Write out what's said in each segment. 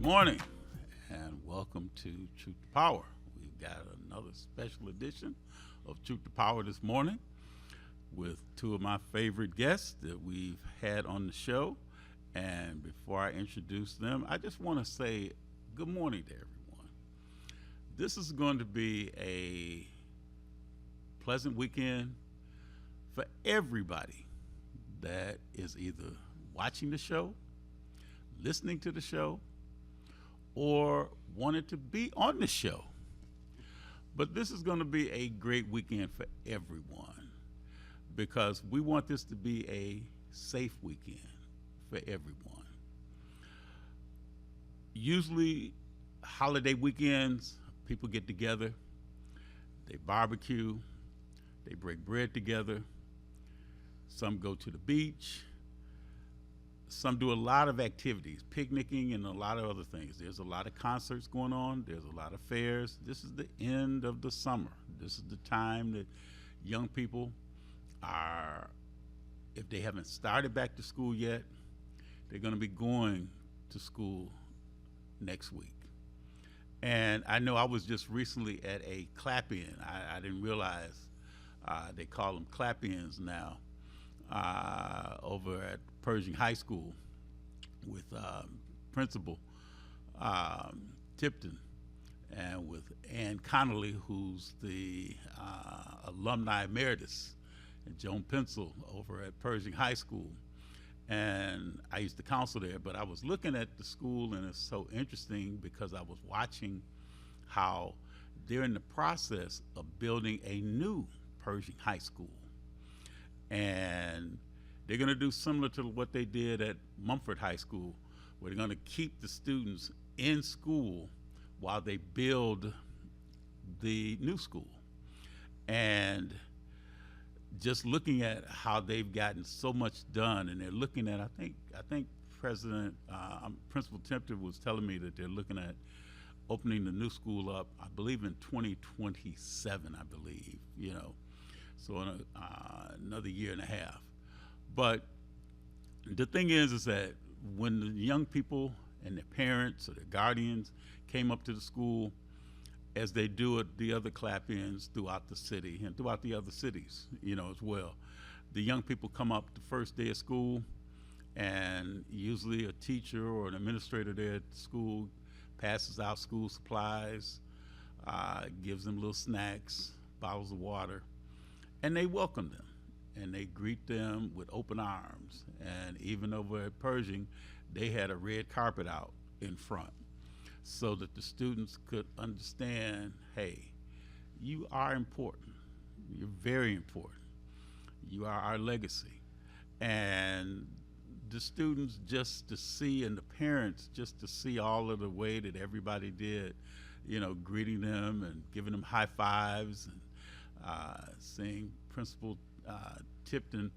morning, and welcome to Truth to Power. We've got another special edition of Truth to Power this morning with two of my favorite guests that we've had on the show. And before I introduce them, I just want to say good morning to everyone. This is going to be a pleasant weekend for everybody that is either watching the show, listening to the show, or wanted to be on the show. But this is going to be a great weekend for everyone because we want this to be a safe weekend for everyone. Usually, holiday weekends, people get together, they barbecue, they break bread together, some go to the beach. Some do a lot of activities, picnicking and a lot of other things. There's a lot of concerts going on. There's a lot of fairs. This is the end of the summer. This is the time that young people are, if they haven't started back to school yet, they're going to be going to school next week. And I know I was just recently at a clap-in. I didn't realize they call them clap-ins now over at Pershing High School with Principal Tipton and with Ann Connolly, who's the alumni emeritus, and Joan Pencil over at Pershing High School. And I used to counsel there, but I was looking at the school, and it's so interesting because I was watching how they're in the process of building a new Pershing High School. And they're going to do similar to what they did at Mumford High School, where they're going to keep the students in school while they build the new school. And just looking at how they've gotten so much done, and they're looking at, I think Principal Tempter was telling me that they're looking at opening the new school up, I believe in 2027, I believe, so in another year and a half. But the thing is that when the young people and their parents or their guardians came up to the school, as they do at the other clap-ins throughout the city and throughout the other cities, as well, the young people come up the first day of school, and usually a teacher or an administrator there at the school passes out school supplies, gives them little snacks, bottles of water, and they welcome them. And they greet them with open arms. And even over at Pershing, they had a red carpet out in front so that the students could understand, hey, you are important. You're very important. You are our legacy. And the students just to see, and the parents just to see all of the way that everybody did, greeting them and giving them high fives and seeing Principal Tipton,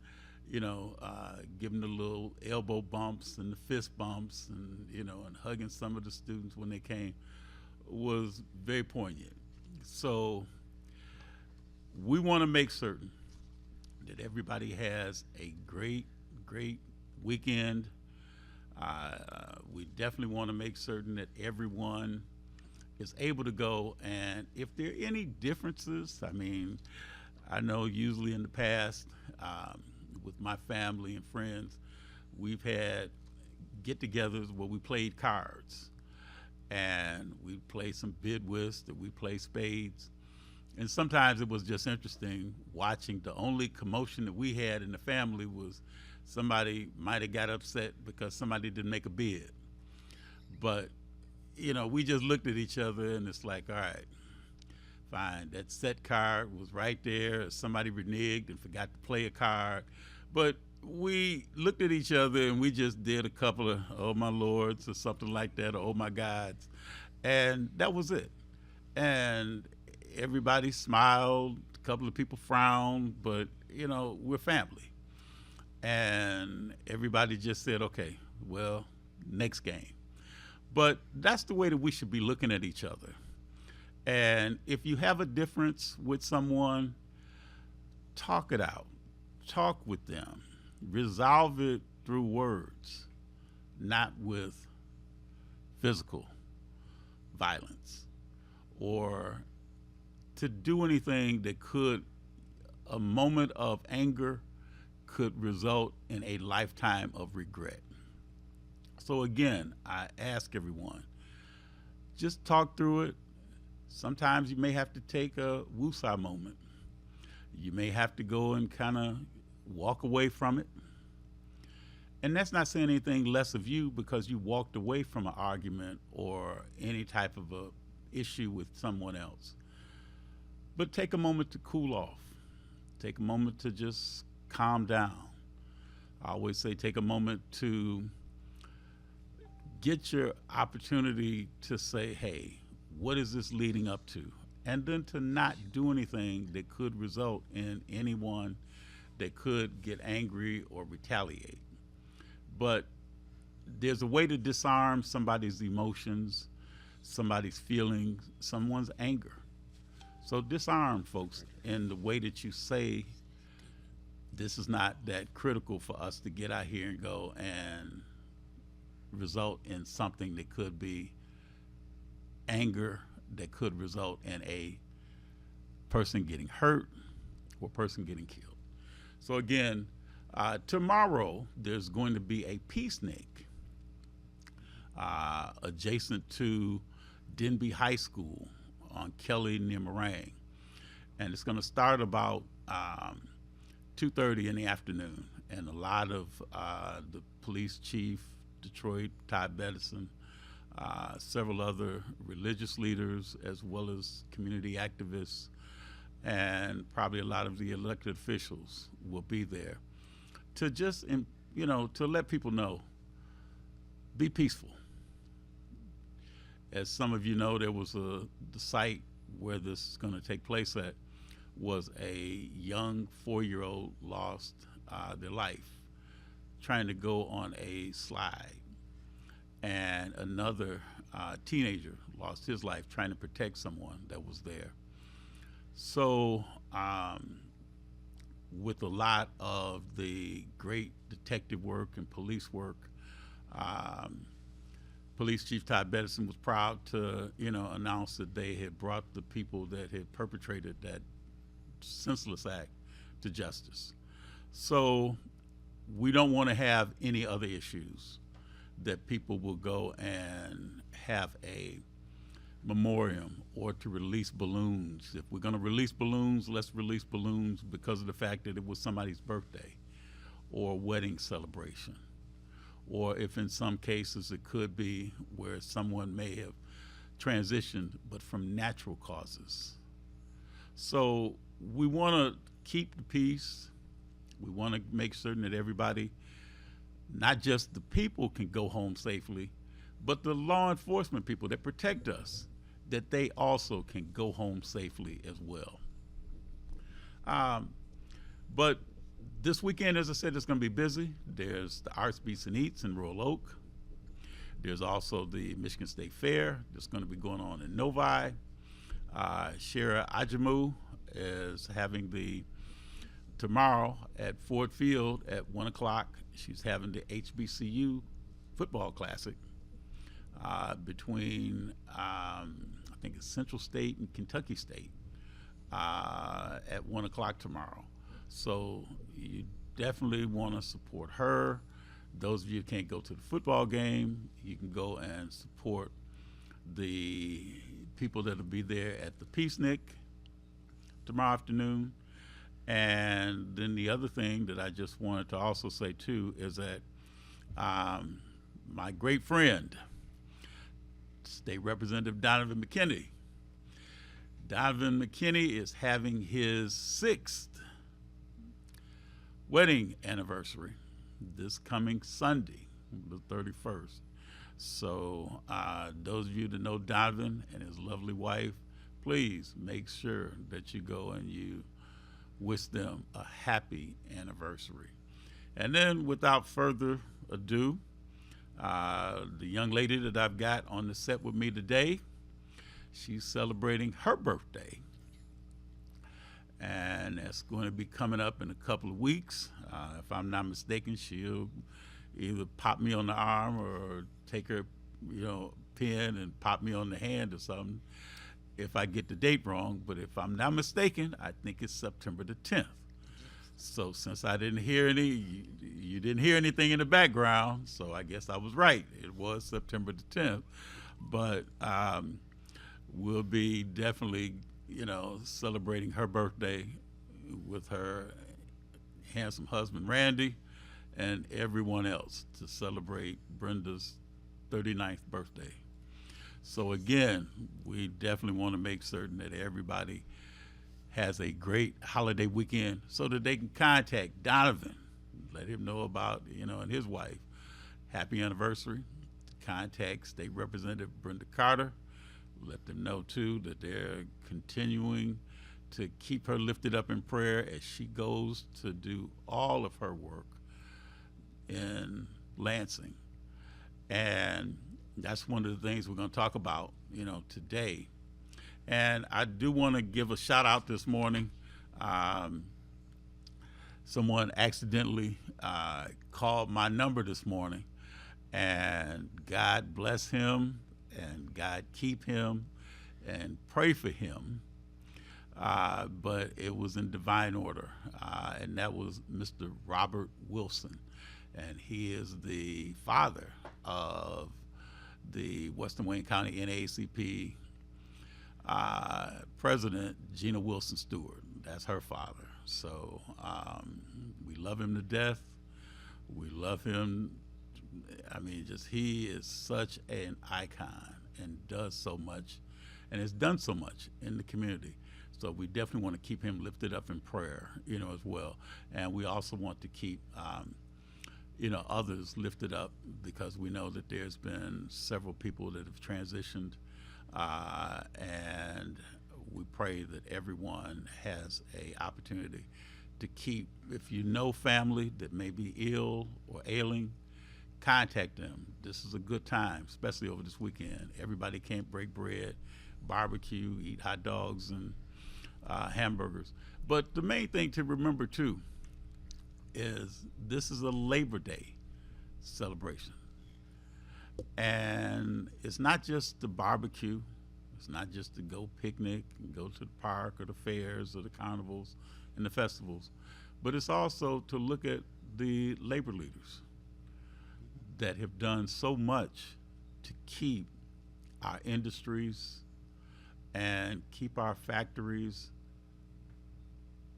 giving the little elbow bumps and the fist bumps and, and hugging some of the students when they came was very poignant. So we want to make certain that everybody has a great, great weekend. We definitely want to make certain that everyone is able to go, and if there are any differences, I know usually in the past, with my family and friends, we've had get-togethers where we played cards, and we played some bid whist, or we played spades, and sometimes it was just interesting watching. The only commotion that we had in the family was somebody might have got upset because somebody didn't make a bid, but we just looked at each other, and it's like, all right, fine, that set card was right there. Somebody reneged and forgot to play a card. But we looked at each other and we just did a couple of, oh my lords, or something like that, or oh my gods. And that was it. And everybody smiled, a couple of people frowned, but we're family. And everybody just said, okay, well, next game. But that's the way that we should be looking at each other. And if you have a difference with someone, talk it out. Talk with them. Resolve it through words, not with physical violence or to do anything that could, a moment of anger could result in a lifetime of regret. So again, I ask everyone, just talk through it. Sometimes you may have to take a woosah moment. You may have to go and kind of walk away from it. And that's not saying anything less of you because you walked away from an argument or any type of a issue with someone else. But take a moment to cool off. Take a moment to just calm down. I always say take a moment to get your opportunity to say, hey, what is this leading up to? And then to not do anything that could result in anyone that could get angry or retaliate. But there's a way to disarm somebody's emotions, somebody's feelings, someone's anger. So disarm folks in the way that you say this is not that critical for us to get out here and go and result in something that could be anger, that could result in a person getting hurt or a person getting killed. So again, tomorrow there's going to be a peacenik adjacent to Denby High School on Kelly near Moraine. And it's going to start about 2:30 in the afternoon. And a lot of the police chief, Detroit, Ty Bedison, several other religious leaders, as well as community activists, and probably a lot of the elected officials will be there to just, to let people know, be peaceful. As some of you know, there was the site where this is going to take place at was a young 4-year-old lost their life trying to go on a slide, and another teenager lost his life trying to protect someone that was there. So with a lot of the great detective work and police work, Police Chief Ty Bedison was proud to, announce that they had brought the people that had perpetrated that senseless act to justice. So we don't want to have any other issues that people will go and have a memoriam or to release balloons. If we're going to release balloons, let's release balloons because of the fact that it was somebody's birthday or wedding celebration. Or if in some cases it could be where someone may have transitioned, but from natural causes. So we want to keep the peace. We want to make certain that everybody, not just the people, can go home safely, but the law enforcement people that protect us, that they also can go home safely as well. But this weekend, as I said, it's going to be busy. There's the Arts, Beats, and Eats in Royal Oak. There's also the Michigan State Fair that's going to be going on in Novi. Shara Ajamu is having tomorrow at Ford Field at 1 o'clock. She's having the HBCU football classic between, I think it's Central State and Kentucky State at 1 o'clock tomorrow. So you definitely want to support her. Those of you who can't go to the football game, you can go and support the people that will be there at the Peacenik tomorrow afternoon. And then the other thing that I just wanted to also say too is that my great friend, State Representative Donovan McKinney. Donovan McKinney is having his 6th wedding anniversary this coming Sunday, the 31st. So those of you that know Donovan and his lovely wife, please make sure that you go and you wish them a happy anniversary. And then without further ado, the young lady that I've got on the set with me today, she's celebrating her birthday. And that's going to be coming up in a couple of weeks. If I'm not mistaken, she'll either pop me on the arm or take her, pen and pop me on the hand or something if I get the date wrong. But if I'm not mistaken, I think it's September the 10th. So since I didn't hear you didn't hear anything in the background, so I guess I was right. It was September the 10th. But we'll be definitely, celebrating her birthday with her handsome husband, Randy, and everyone else to celebrate Brenda's 39th birthday. So again, we definitely want to make certain that everybody has a great holiday weekend so that they can contact Donovan, let him know about, and his wife. Happy anniversary. Contact State Representative Brenda Carter. Let them know, too, that they're continuing to keep her lifted up in prayer as she goes to do all of her work in Lansing. And that's one of the things we're going to talk about, today. And I do want to give a shout out this morning. Someone accidentally called my number this morning, and God bless him and God keep him and pray for him. But it was in divine order, and that was Mr. Robert Wilson, and he is the father of the Western Wayne County NAACP President Gina Wilson Stewart. That's her father. So we love him to death. We love him. I mean, he is such an icon and does so much and has done so much in the community. So we definitely want to keep him lifted up in prayer, as well. And we also want to keep, others lifted up, because we know that there's been several people that have transitioned, and we pray that everyone has an opportunity to keep, if you know family that may be ill or ailing, contact them. This is a good time, especially over this weekend. Everybody can't break bread, barbecue, eat hot dogs and hamburgers. But the main thing to remember too is this is a Labor Day celebration. And it's not just the barbecue. It's not just to go picnic and go to the park or the fairs or the carnivals and the festivals, but it's also to look at the labor leaders that have done so much to keep our industries and keep our factories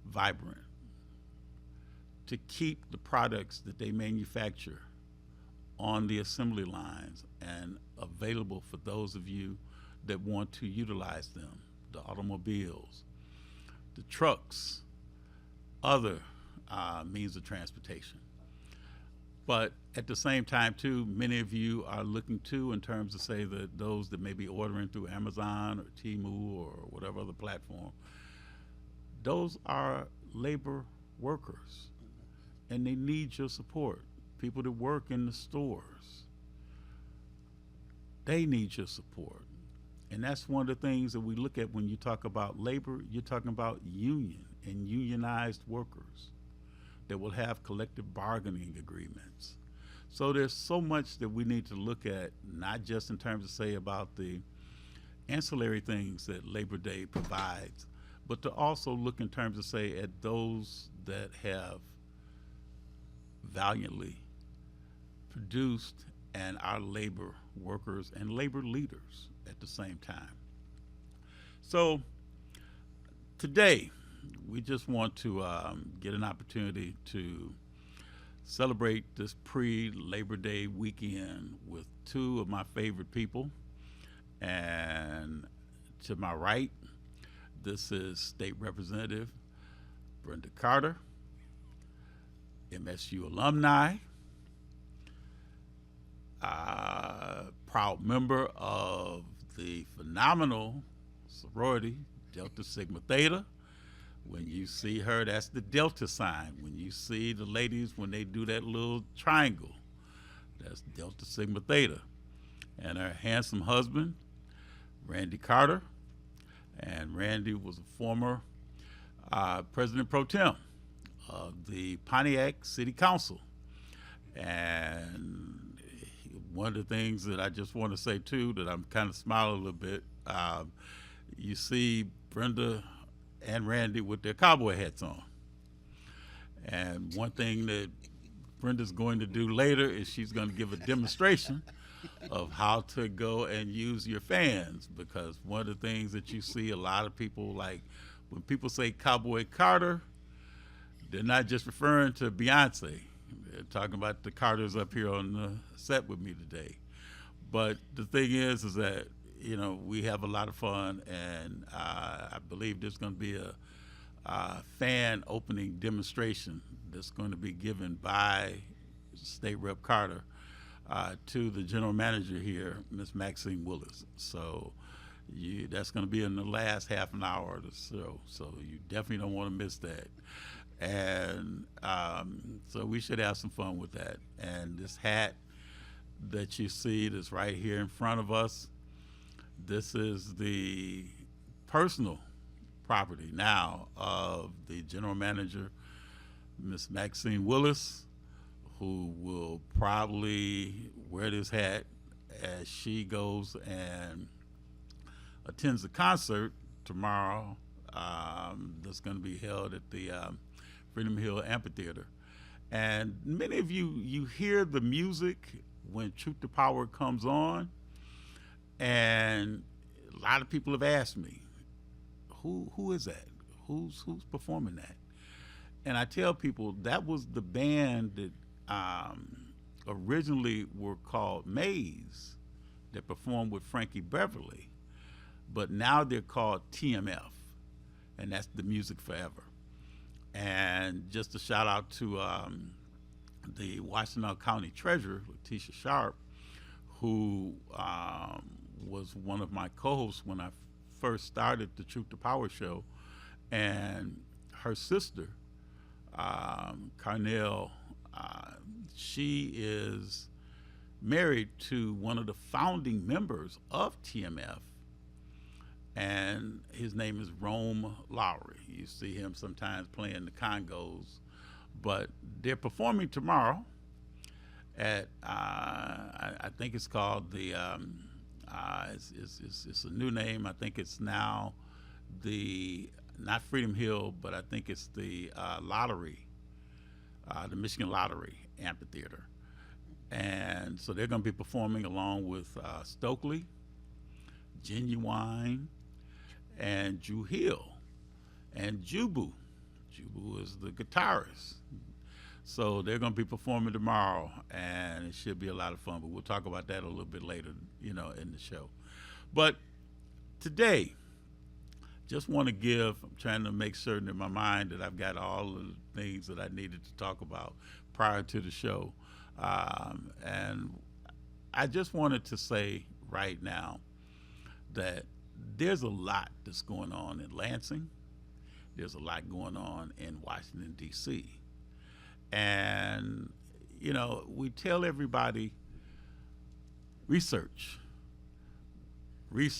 vibrant, to keep the products that they manufacture on the assembly lines and available for those of you that want to utilize them, the automobiles, the trucks, other means of transportation. But at the same time too, many of you are looking too in terms of, say, that those that may be ordering through Amazon or Temu or whatever other platform, those are labor workers and they need your support. People that work in the stores, they need your support. And that's one of the things that we look at when you talk about labor. You're talking about union and unionized workers that will have collective bargaining agreements. So there's so much that we need to look at, not just in terms of, say, about the ancillary things that Labor Day provides, but to also look in terms of, say, at those that have valiantly produced and our labor workers and labor leaders at the same time. So today, we just want to get an opportunity to celebrate this pre-Labor Day weekend with two of my favorite people. And to my right, this is State Representative Brenda Carter, MSU alumni, proud member of the phenomenal sorority Delta Sigma Theta. When you see her, that's the Delta sign. When you see the ladies, when they do that little triangle, that's Delta Sigma Theta. And her handsome husband, Randy Carter. And Randy was a former President Pro Tem of the Pontiac City Council. And one of the things that I just want to say too, that I'm kind of smiling a little bit. You see Brenda and Randy with their cowboy hats on, and one thing that Brenda's going to do later is she's going to give a demonstration of how to go and use your fans, because one of the things that you see a lot of people, like when people say Cowboy Carter, they're not just referring to Beyonce. They're talking about the Carters up here on the set with me today. But the thing is that, you know, we have a lot of fun, and I believe there's going to be a fan opening demonstration that's going to be given by State Rep Carter to the general manager here, Ms. Maxine Willis. So that's going to be in the last half an hour of the show. So you definitely don't want to miss that. And so we should have some fun with that. And this hat that you see that's right here in front of us, this is the personal property now of the general manager, Miss Maxine Willis, who will probably wear this hat as she goes and attends a concert tomorrow that's going to be held at the Freedom Hill Amphitheater. And many of you hear the music when Truth to Power comes on, and a lot of people have asked me, who is that? Who's performing that? And I tell people that was the band that originally were called Maze, that performed with Frankie Beverly, but now they're called TMF, and that's the Music Forever. And just a shout out to the Washington County Treasurer, Letitia Sharp, who was one of my co-hosts when I first started the Truth to Power show, and her sister, Carnell, she is married to one of the founding members of TMF, and his name is Rome Lowry. You see him sometimes playing the congos, but they're performing tomorrow at I think it's called the it's a new name. I think it's now the, not Freedom Hill, but I think it's the Lottery, the Michigan Lottery Amphitheater. And so they're going to be performing along with Stokely, Genuine, and Drew Hill, and Jubu. Jubu is the guitarist. So they're going to be performing tomorrow, and it should be a lot of fun. But we'll talk about that a little bit later, in the show. But today, just want to give, I'm trying to make certain in my mind that I've got all of the things that I needed to talk about prior to the show. And I just wanted to say right now that there's a lot that's going on in Lansing. There's a lot going on in Washington, D.C. And, we tell everybody, research. We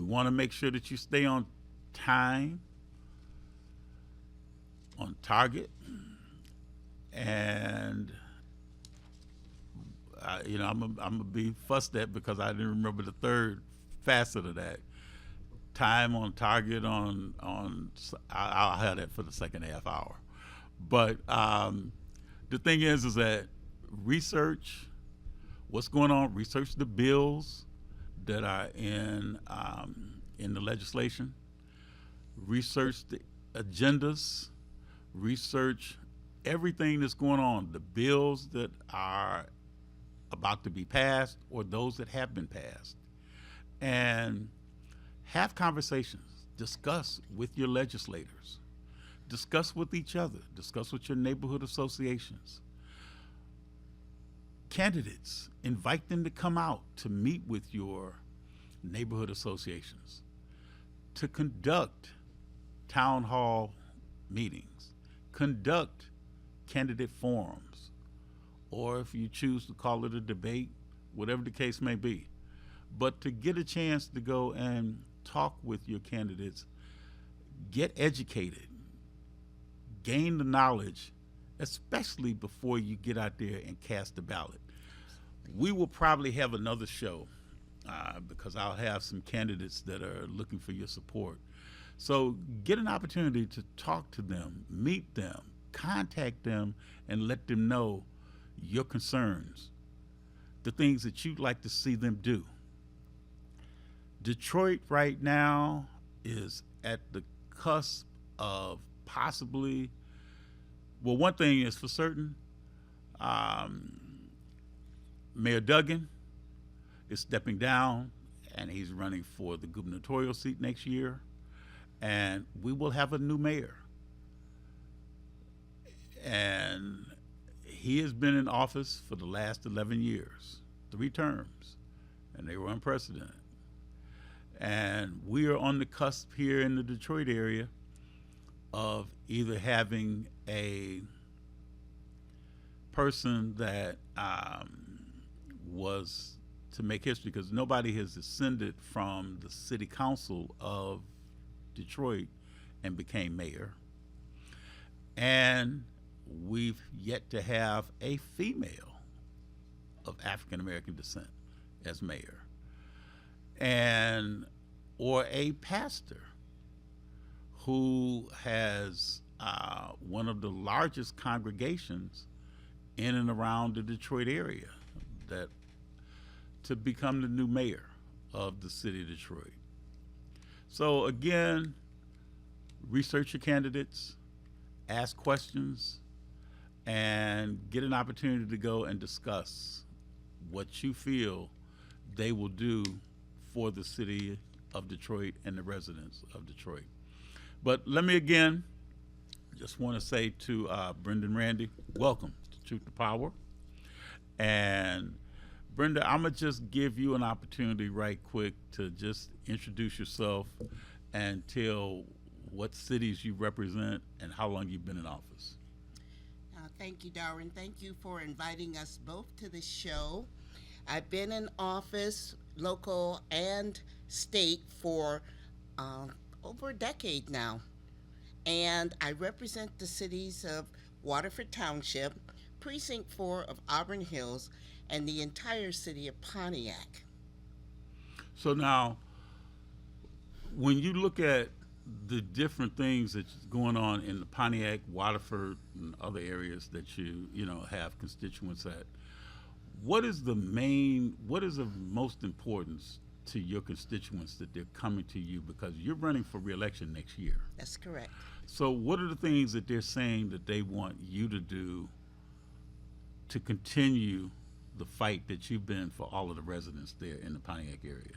want to make sure that you stay on time, on target, and I'm gonna be fussed at because I didn't remember the third facet of that. Time, on target, on I'll have that for the second half hour. But the thing is that research what's going on, research the bills that are in the legislation, research the agendas, research everything that's going on, the bills that are about to be passed or those that have been passed, and have conversations, discuss with your legislators, discuss with each other, discuss with your neighborhood associations. Candidates, invite them to come out to meet with your neighborhood associations, to conduct town hall meetings, conduct candidate forums, or if you choose to call it a debate, whatever the case may be. But to get a chance to go and talk with your candidates, get educated, gain the knowledge, especially before you get out there and cast a ballot. We will probably have another show because I'll have some candidates that are looking for your support. So get an opportunity to talk to them, meet them, contact them, and let them know your concerns, the things that you'd like to see them do. Detroit right now is at the cusp of possibly, well, one thing is for certain, Mayor Duggan is stepping down and he's running for the gubernatorial seat next year, and we will have a new mayor. And he has been in office for the last 11 years, 3 terms, and they were unprecedented. And we are on the cusp here in the Detroit area of either having a person that was to make history, because nobody has ascended from the city council of Detroit and became mayor. And we've yet to have a female of African American descent as mayor, and or a pastor who has one of the largest congregations in and around the Detroit area that to become the new mayor of the city of Detroit. So again, research your candidates, ask questions, and get an opportunity to go and discuss what you feel they will do for the city of Detroit and the residents of Detroit. But let me again just want to say to Brenda and Randy, welcome to Truth to Power. And Brenda, I'm going to just give you an opportunity right quick to just introduce yourself and tell what cities you represent and how long you've been in office. Thank you, Darwin. Thank you for inviting us both to the show. I've been in office, local and state, for over a decade now. And I represent the cities of Waterford Township, Precinct 4 of Auburn Hills, and the entire city of Pontiac. So now, when you look at the different things that's going on in the Pontiac, Waterford, and other areas that you have constituents at, what is of most importance to your constituents that they're coming to you, because you're running for re-election next year? That's correct. So what are the things that they're saying that they want you to do to continue the fight that you've been for all of the residents there in the Pontiac area?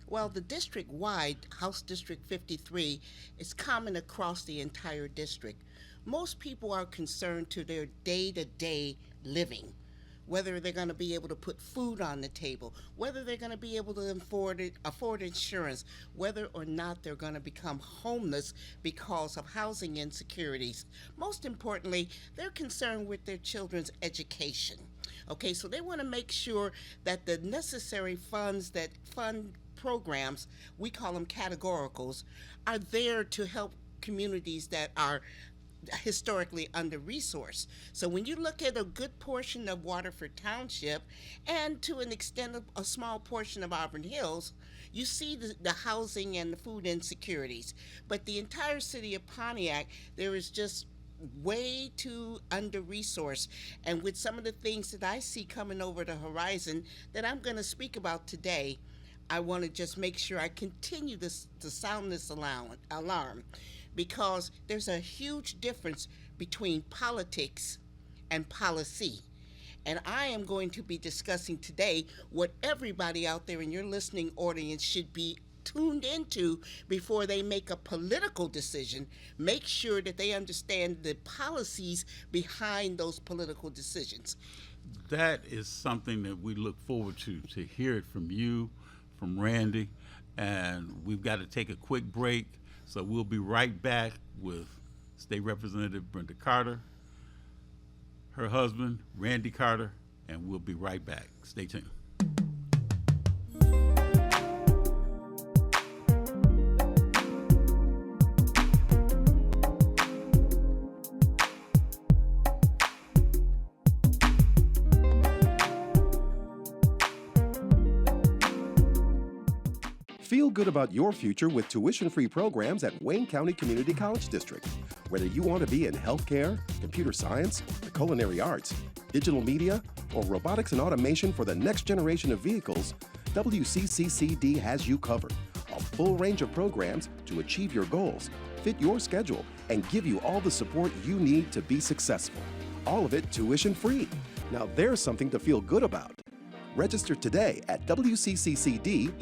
Well, the district-wide, House District 53, is common across the entire district. Most people are concerned to their day-to-day living, whether they're going to be able to put food on the table, whether they're going to be able to afford insurance, whether or not they're going to become homeless because of housing insecurities. Most importantly, they're concerned with their children's education. Okay, so they want to make sure that the necessary funds that fund programs, we call them categoricals, are there to help communities that are historically under-resourced. So when you look at a good portion of Waterford Township, and to an extent a small portion of Auburn Hills, you see the housing and the food insecurities. But the entire city of Pontiac, there is just way too under-resourced. And with some of the things that I see coming over the horizon that I'm going to speak about today, I want to just make sure I continue to sound this alarm, because there's a huge difference between politics and policy. And I am going to be discussing today what everybody out there in your listening audience should be tuned into before they make a political decision. Make sure that they understand the policies behind those political decisions. That is something that we look forward to hear it from you, from Randy, and we've got to take a quick break. So we'll be right back with State Representative Brenda Carter, her husband, Randy Carter, and we'll be right back. Stay tuned. Feel good about your future with tuition-free programs at Wayne County Community College District. Whether you want to be in healthcare, computer science, the culinary arts, digital media, or robotics and automation for the next generation of vehicles, WCCCD has you covered. A full range of programs to achieve your goals, fit your schedule, and give you all the support you need to be successful. All of it tuition-free. Now there's something to feel good about. Register today at wcccd.edu.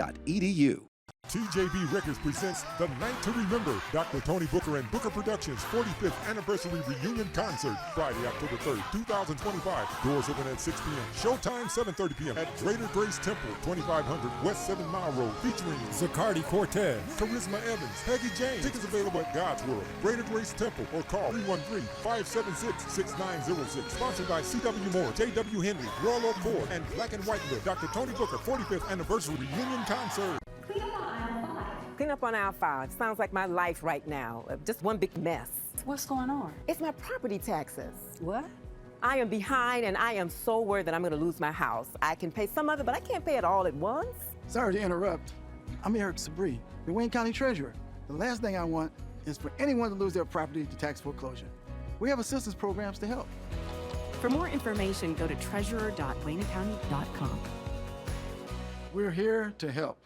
TJB Records presents The Night to Remember, Dr. Tony Booker and Booker Productions 45th Anniversary Reunion Concert, Friday, October 3rd, 2025. Doors open at 6 p.m. Showtime, 7:30 p.m. at Greater Grace Temple, 2500 West 7 Mile Road, featuring Zacardi Cortez, Charisma Evans, Peggy James. Tickets available at God's World, Greater Grace Temple, or call 313-576-6906. Sponsored by C.W. Moore, J.W. Henry, Royal Oak Ford, and Black and White Look. Dr. Tony Booker 45th Anniversary Reunion Concert. Clean up on aisle 5. Sounds like my life right now. Just one big mess. What's going on? It's my property taxes. What? I am behind and I am so worried that I'm gonna lose my house. I can pay some of it, but I can't pay it all at once. Sorry to interrupt. I'm Eric Sabri, the Wayne County Treasurer. The last thing I want is for anyone to lose their property to tax foreclosure. We have assistance programs to help. For more information, go to treasurer.waynecounty.com. We're here to help.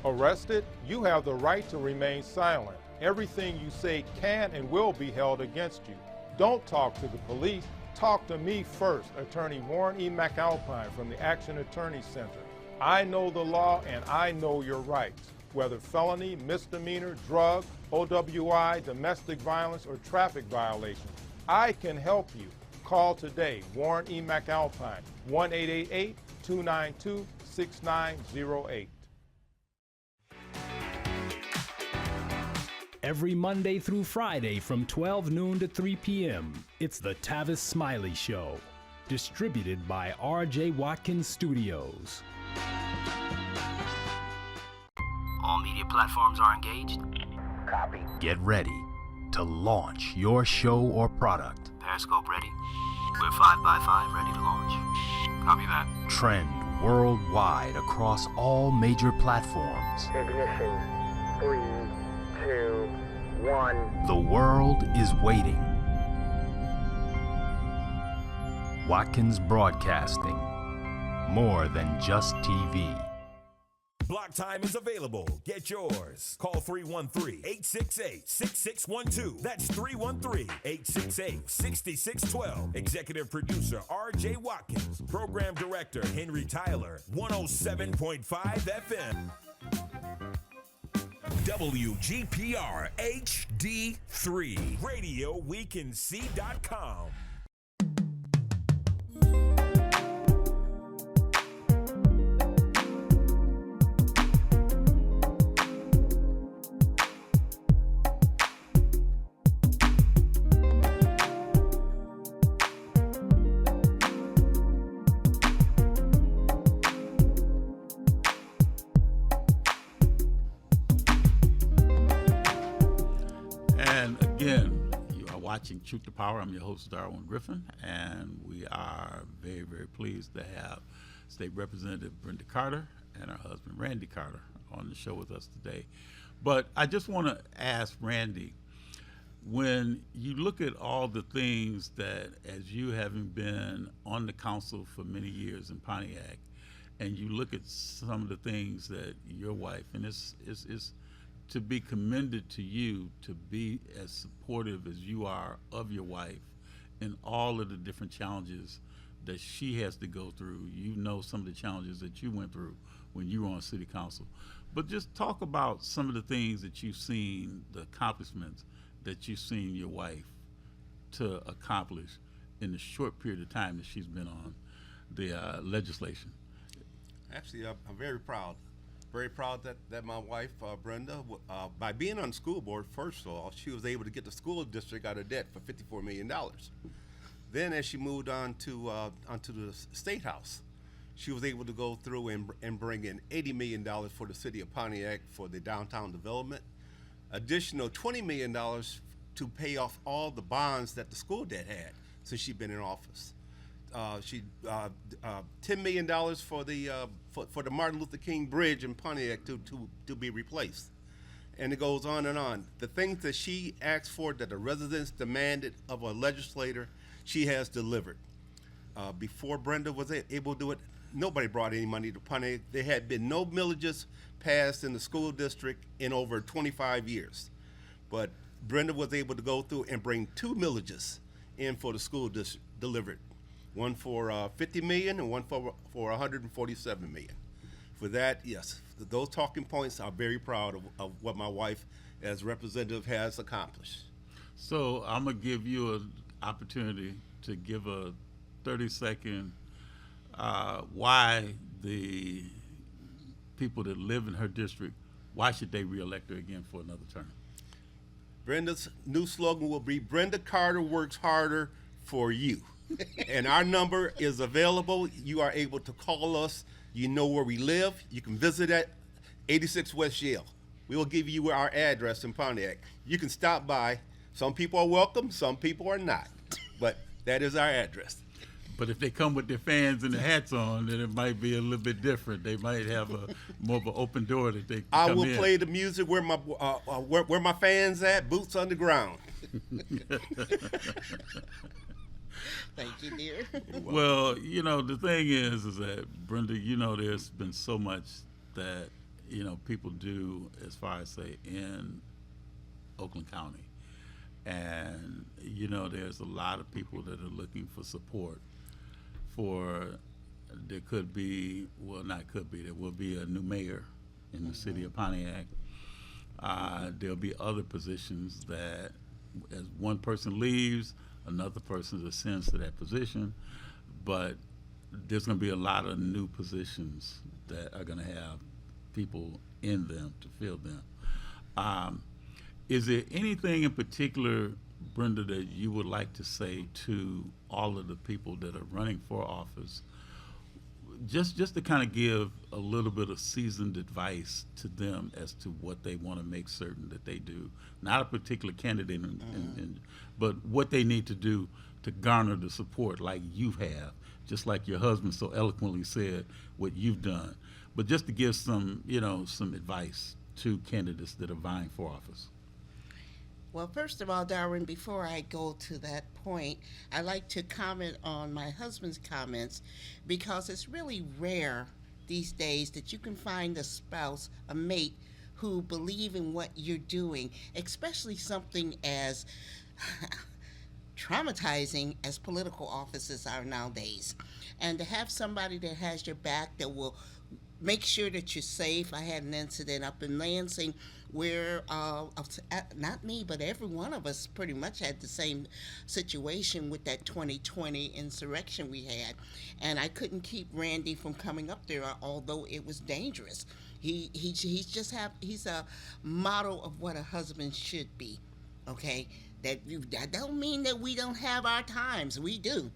Arrested? You have the right to remain silent. Everything you say can and will be held against you. Don't talk to the police. Talk to me first, Attorney Warren E. McAlpine from the Action Attorney Center. I know the law and I know your rights. Whether felony, misdemeanor, drug, OWI, domestic violence, or traffic violation, I can help you. Call today, Warren E. McAlpine, 1-888-292-6908. Every Monday through Friday from 12 noon to 3 p.m., it's the Tavis Smiley Show, distributed by R.J. Watkins Studios. All media platforms are engaged. Copy. Get ready to launch your show or product. Periscope ready. We're 5x5 ready to launch. Copy that. Trend worldwide across all major platforms. Ignition. 3, 2, 1. The world is waiting. Watkins Broadcasting. More than just TV. Block time is available. Get yours. Call 313-868-6612. That's 313-868-6612. Executive producer R.J. Watkins. Program director Henry Tyler. 107.5 FM. WGPR HD3. RadioWeCanSee.com. Watching Truth to Power. I'm your host, Darwin Griffin, and we are very, very pleased to have State Representative Brenda Carter and her husband, Randy Carter, on the show with us today. But I just want to ask Randy, when you look at all the things that, as you having been on the council for many years in Pontiac, and you look at some of the things that your wife, and it's to be commended to you to be as supportive as you are of your wife in all of the different challenges that she has to go through. You know some of the challenges that you went through when you were on city council. But just talk about some of the things that you've seen, the accomplishments that you've seen your wife to accomplish in the short period of time that she's been on the legislation. Actually, I'm very proud. Very proud that my wife, Brenda, by being on the school board, first of all, she was able to get the school district out of debt for $54 million. Then as she moved on to onto the State House, she was able to go through and bring in $80 million for the city of Pontiac for the downtown development, additional $20 million to pay off all the bonds that the school debt had since she'd been in office. $10 million for the Martin Luther King Bridge in Pontiac to be replaced. And it goes on and on. The things that she asked for, that the residents demanded of a legislator, she has delivered. Before Brenda was able to do it, nobody brought any money to Pontiac. There had been no millages passed in the school district in over 25 years. But Brenda was able to go through and bring 2 millages in for the school district delivered. One for $50 million and one for $147 million. For that, yes, those talking points, I'm very proud of what my wife as representative has accomplished. So I'm gonna give you an opportunity to give a 30-second why the people that live in her district, why should they reelect her again for another term? Brenda's new slogan will be, Brenda Carter works harder for you. And our number is available. You are able to call us. You know where we live. You can visit at 86 West Yale. We will give you our address in Pontiac. You can stop by. Some people are welcome, some people are not. But that is our address. But if they come with their fans and their hats on, then it might be a little bit different. They might have more of an open door that they can I come will in. play the music where my fans at, boots on the ground. Thank you, dear. Well, you know, the thing is that, Brenda, you know, there's been so much that, you know, people do as far as, say, in Oakland County. And, you know, there's a lot of people that are looking for support for, there could be, well, not could be, there will be a new mayor in the city of Pontiac. There'll be other positions that, as one person leaves, another person ascends to that position, but there's going to be a lot of new positions that are going to have people in them to fill them. Is there anything in particular, Brenda, that you would like to say to all of the people that are running for office, just to kind of give a little bit of seasoned advice to them as to what they want to make certain that they do? Not a particular candidate, but what they need to do to garner the support like you have, just like your husband so eloquently said what you've done. But just to give some, you know, some advice to candidates that are vying for office. Well, first of all, Darwin, before I go to that point, I'd like to comment on my husband's comments, because it's really rare these days that you can find a spouse, a mate, who believe in what you're doing, especially something as traumatizing as political offices are nowadays. And to have somebody that has your back, that will make sure that you're safe. I had an incident up in Lansing where, not me, but every one of us pretty much had the same situation with that 2020 insurrection we had. And I couldn't keep Randy from coming up there, although it was dangerous. He's a model of what a husband should be, okay? That don't mean that we don't have our times. We do.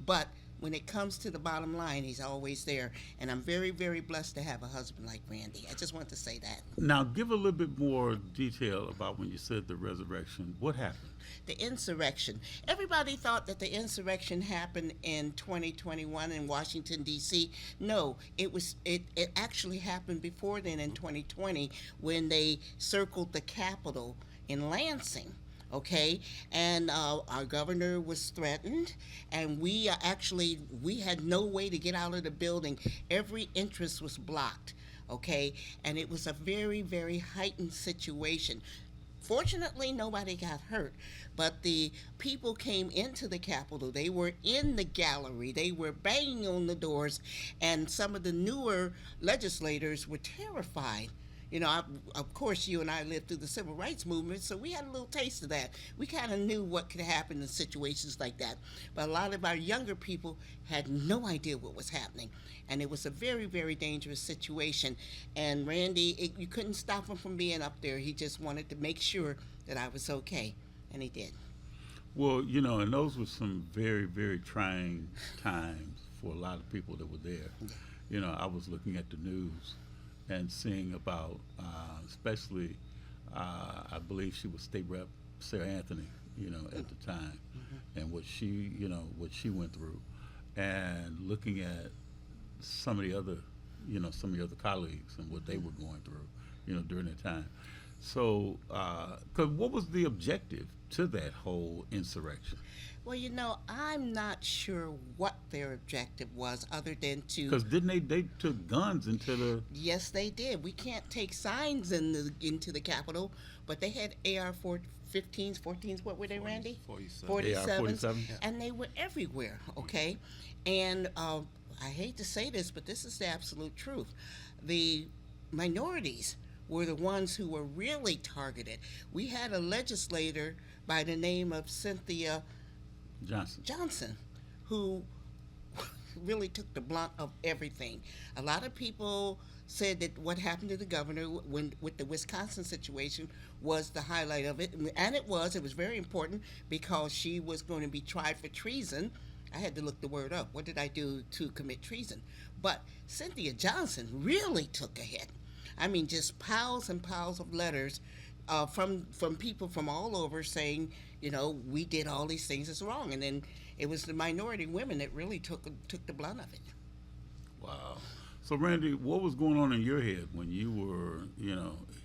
But when it comes to the bottom line, he's always there. And I'm very, very blessed to have a husband like Randy. I just want to say that. Now, give a little bit more detail about when you said the resurrection. What happened? The insurrection. Everybody thought that the insurrection happened in 2021 in Washington, D.C. No, it actually happened before then in 2020 when they circled the Capitol in Lansing. Okay, and our governor was threatened, and we had no way to get out of the building. Every entrance was blocked, okay, and it was a very, very heightened situation. Fortunately, nobody got hurt, but the people came into the Capitol. They were in the gallery. They were banging on the doors, and some of the newer legislators were terrified. You know, of course, you and I lived through the civil rights movement, so we had a little taste of that. We kind of knew what could happen in situations like that. But a lot of our younger people had no idea what was happening. And it was a very, very dangerous situation. And Randy, you couldn't stop him from being up there. He just wanted to make sure that I was okay. And he did. Well, you know, and those were some very, very trying times for a lot of people that were there. You know, I was looking at the news and seeing about, especially, I believe she was State Rep Sarah Anthony, you know, at the time, and what she went through. and looking at some of the other, some of your other colleagues and what they were going through, during that time. So, 'cause what was the objective to that whole insurrection? Well, I'm not sure what their objective was other than to. Because didn't they took guns into the. Yes, they did. We can't take signs into the Capitol, but they had AR-15s, 14s. What were they, Randy? 47s. AR-47s. And they were everywhere. Okay, and I hate to say this, but this is the absolute truth. The minorities were the ones who were really targeted. We had a legislator by the name of Cynthia Johnson, who really took the blunt of everything. A lot of people said that what happened to the governor with the Wisconsin situation was the highlight of it, and it was very important because she was going to be tried for treason. I had to look the word up. What did I do to commit treason? But Cynthia Johnson really took a hit. I mean, just piles and piles of letters from people from all over saying, we did all these things that's wrong. And then it was the minority women that really took the blunt of it. Wow. So, Randy, what was going on in your head when you were,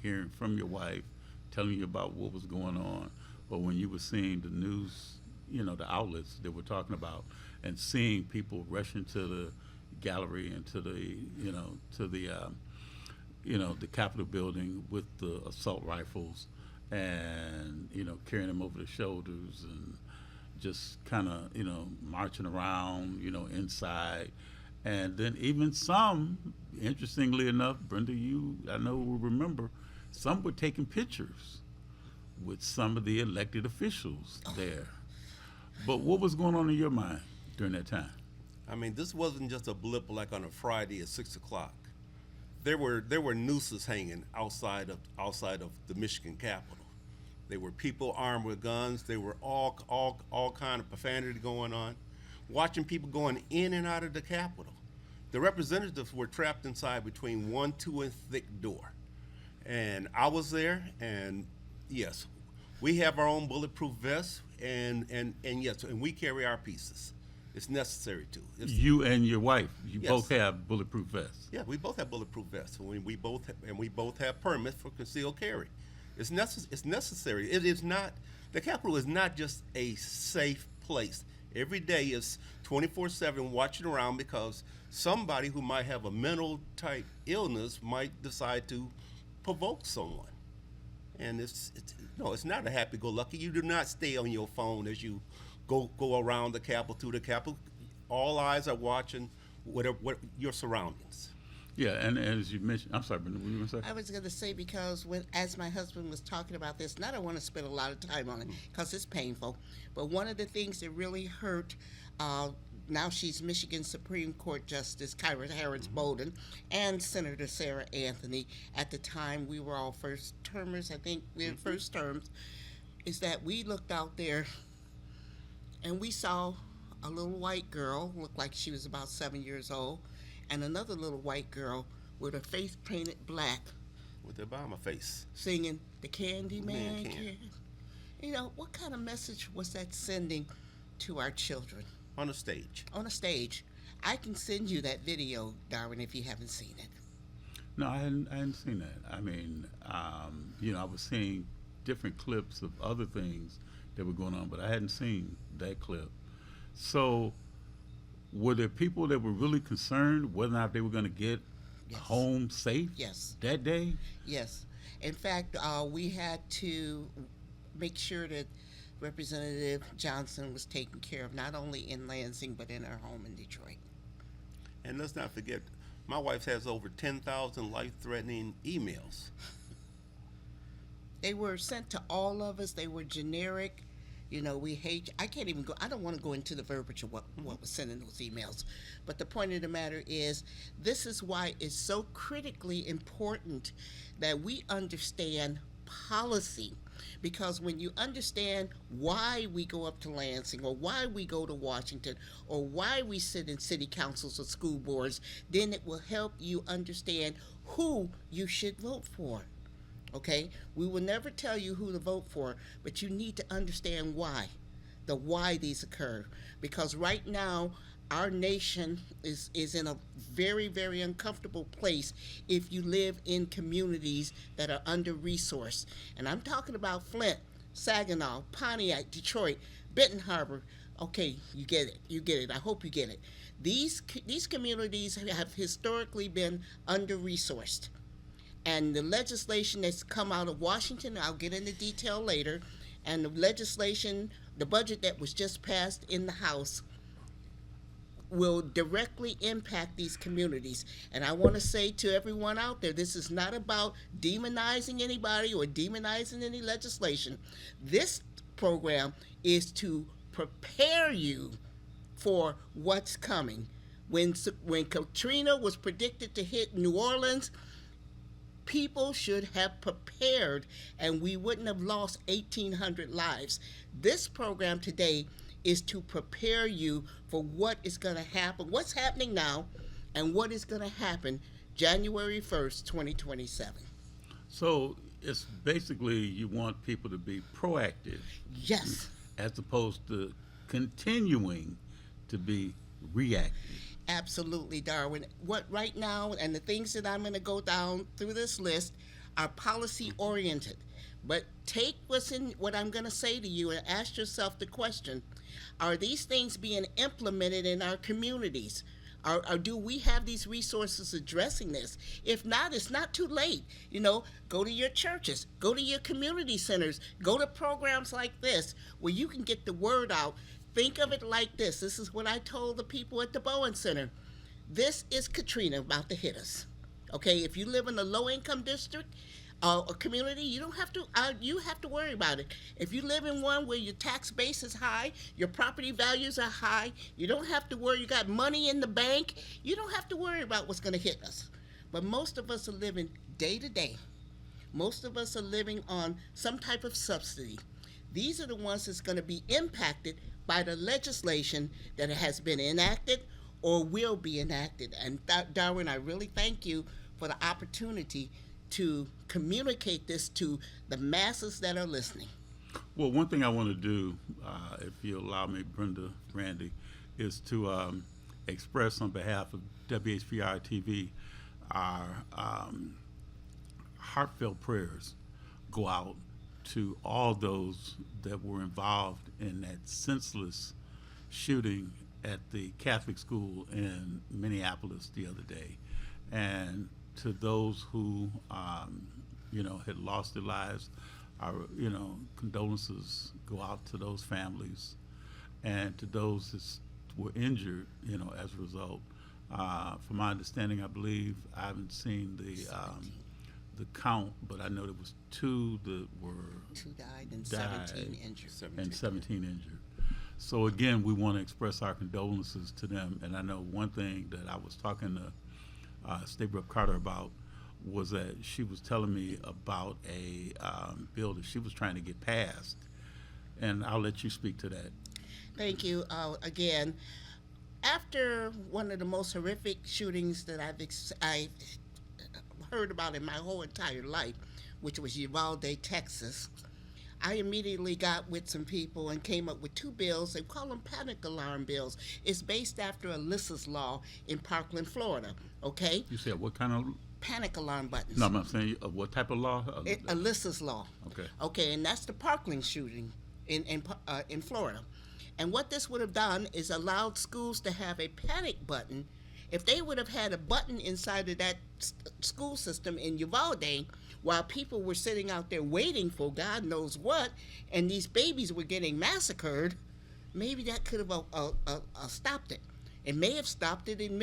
hearing from your wife, telling you about what was going on, or when you were seeing the news, the outlets that were talking about, and seeing people rushing to the gallery and to the, the Capitol building with the assault rifles and, carrying them over the shoulders and just kind of, marching around, inside. And then even some, interestingly enough, Brenda, I know will remember, some were taking pictures with some of the elected officials there. But what was going on in your mind during that time? I mean, this wasn't just a blip like on a Friday at 6 o'clock. There were nooses hanging outside of the Michigan Capitol. There were people armed with guns. There were all kind of profanity going on. Watching people going in and out of the Capitol. The representatives were trapped inside between 1 2-inch thick door. And I was there, and yes, we have our own bulletproof vests, and yes, and we carry our pieces. It's necessary to. You and your wife, Yes. both have bulletproof vests. Yeah, we both have bulletproof vests. We both have permits for concealed carry. It's necessary. It is not. The Capitol is not just a safe place. Every day is 24/7 watching around because somebody who might have a mental type illness might decide to provoke someone. And it's not a happy-go-lucky. You do not stay on your phone as you go around the Capitol, through the Capitol. All eyes are watching what your surroundings. Yeah, and as you mentioned, I'm sorry, Brenda, what were you going to say? I was going to say because as my husband was talking about this, and I don't want to spend a lot of time on it because it's painful, but one of the things that really hurt, now she's Michigan Supreme Court Justice Kyra Harris Bolden and Senator Sarah Anthony. At the time, we were all first termers, I think we had first terms, is that we looked out there and we saw a little white girl, looked like she was about 7 years old, and another little white girl with her face painted black. With the Obama face. Singing the Candy Man. Can. What kind of message was that sending to our children? On a stage. On a stage. I can send you that video, Darwin, if you haven't seen it. No, I hadn't seen that. I mean, I was seeing different clips of other things that were going on, but I hadn't seen that clip. So, were there people that were really concerned whether or not they were going to get home safe that day? Yes. In fact, we had to make sure that Representative Johnson was taken care of, not only in Lansing, but in her home in Detroit. And let's not forget, my wife has over 10,000 life-threatening emails. They were sent to all of us. They were generic. We hate, I can't even go, I don't want to go into the verbiage of what was sent in those emails. But the point of the matter is, this is why it's so critically important that we understand policy. Because when you understand why we go up to Lansing, or why we go to Washington, or why we sit in city councils or school boards, then it will help you understand who you should vote for. Okay? We will never tell you who to vote for, but you need to understand why these occur. Because right now, our nation is in a very, very uncomfortable place if you live in communities that are under-resourced. And I'm talking about Flint, Saginaw, Pontiac, Detroit, Benton Harbor. Okay, you get it. I hope you get it. These communities have historically been under-resourced. And the legislation that's come out of Washington, I'll get into detail later, and the legislation, the budget that was just passed in the House, will directly impact these communities. And I want to say to everyone out there, this is not about demonizing anybody or demonizing any legislation. This program is to prepare you for what's coming. When Katrina was predicted to hit New Orleans, people should have prepared, and we wouldn't have lost 1,800 lives. This program today is to prepare you for what is going to happen, what's happening now, and what is going to happen January 1st, 2027. So it's basically you want people to be proactive. Yes. As opposed to continuing to be reactive. Absolutely, Darwin. What right now, and the things that I'm going to go down through this list are policy oriented. But take what I'm going to say to you and ask yourself the question, are these things being implemented in our communities? Or do we have these resources addressing this? If not, it's not too late. Go to your churches, go to your community centers, go to programs like this where you can get the word out. Think of it like this. This is what I told the people at the Bowen Center. This is Katrina about to hit us. Okay, if you live in a low-income district, a community, you don't have to worry about it. If you live in one where your tax base is high, your property values are high, you don't have to worry, you got money in the bank, you don't have to worry about what's going to hit us. But most of us are living day to day. Most of us are living on some type of subsidy. These are the ones that's going to be impacted by the legislation that has been enacted or will be enacted. And Darwin, I really thank you for the opportunity to communicate this to the masses that are listening. Well, one thing I want to do, if you allow me, Brenda, Randy, is to express on behalf of WHPR TV our heartfelt prayers go out to all those that were involved in that senseless shooting at the Catholic school in Minneapolis the other day, and to those who had lost their lives. Our condolences go out to those families, and to those that were injured as a result. From my understanding, I believe I haven't seen the count, but I know there was 2 that were 2 died and 17 injured. 17 injured. So again, we want to express our condolences to them. And I know one thing that I was talking to State Rep Carter about was that she was telling me about a bill that she was trying to get passed. And I'll let you speak to that. Thank you. Again, after one of the most horrific shootings that I've heard about in my whole entire life, which was Uvalde, Texas, I immediately got with some people and came up with 2 bills. They call them panic alarm bills. It's based after Alyssa's law in Parkland, Florida, okay? You said what kind of? Panic alarm buttons. No, I'm saying what type of law? Alyssa's law. Okay. Okay, and that's the Parkland shooting in Florida. And what this would have done is allowed schools to have a panic button. If they would have had a button inside of that school system in Uvalde, while people were sitting out there waiting for God knows what, and these babies were getting massacred, maybe that could have stopped it. It may have stopped it in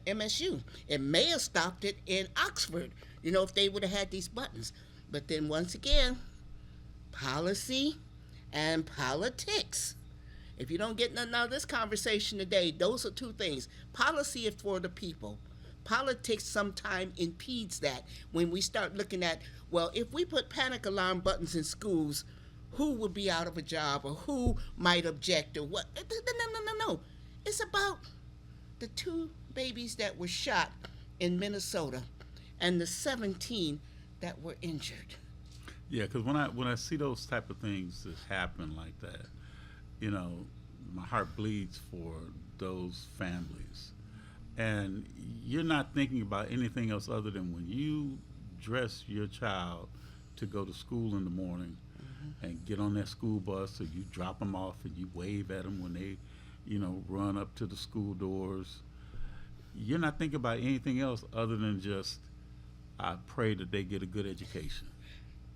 MSU. It may have stopped it in Oxford, if they would have had these buttons. But then once again, policy and politics. If you don't get nothing out of this conversation today, those are 2 things. Policy is for the people. Politics sometimes impedes that when we start looking at, well, if we put panic alarm buttons in schools, who would be out of a job or who might object or what? No. It's about the 2 babies that were shot in Minnesota and the 17 that were injured. Yeah, because when I see those type of things that happen like that, my heart bleeds for those families. And you're not thinking about anything else other than when you dress your child to go to school in the morning and get on that school bus, or you drop them off and you wave at them when they, run up to the school doors. You're not thinking about anything else other than just, I pray that they get a good education.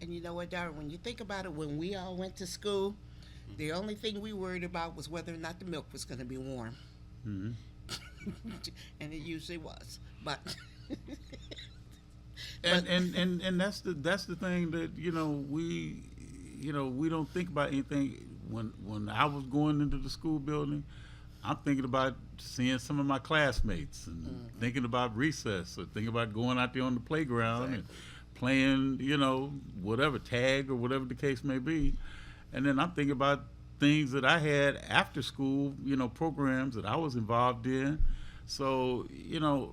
And you know what, Darren, when you think about it, when we all went to school, the only thing we worried about was whether or not the milk was going to be warm. Mm-hmm. And it usually was. But and that's the thing that we don't think about anything. When I was going into the school building, I'm thinking about seeing some of my classmates and thinking about recess, or thinking about going out there on the playground and playing, whatever, tag or whatever the case may be. And then I'm thinking about things that I had after school, programs that I was involved in. So,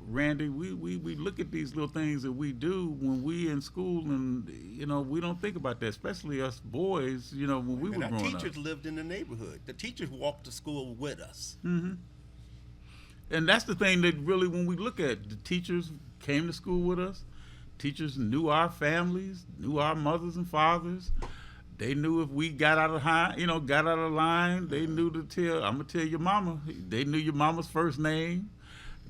Randy, we look at these little things that we do when we in school, and, we don't think about that, especially us boys, when we were growing up. Our teachers lived in the neighborhood. The teachers walked to school with us. Mm-hmm. And that's the thing that really, when we look at, the teachers came to school with us. Teachers knew our families, knew our mothers and fathers. They knew if we got out of line, they knew to tell, I'm going to tell your mama. They knew your mama's first name,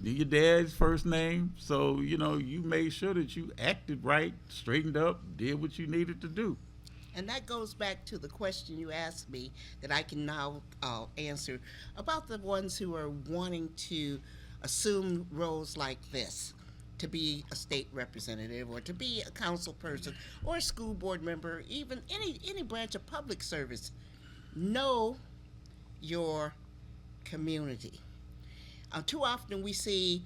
knew your dad's first name. So, you made sure that you acted right, straightened up, did what you needed to do. And that goes back to the question you asked me that I can now answer about the ones who are wanting to assume roles like this, to be a state representative or to be a council person or a school board member, even any branch of public service. Know your community. Too often we see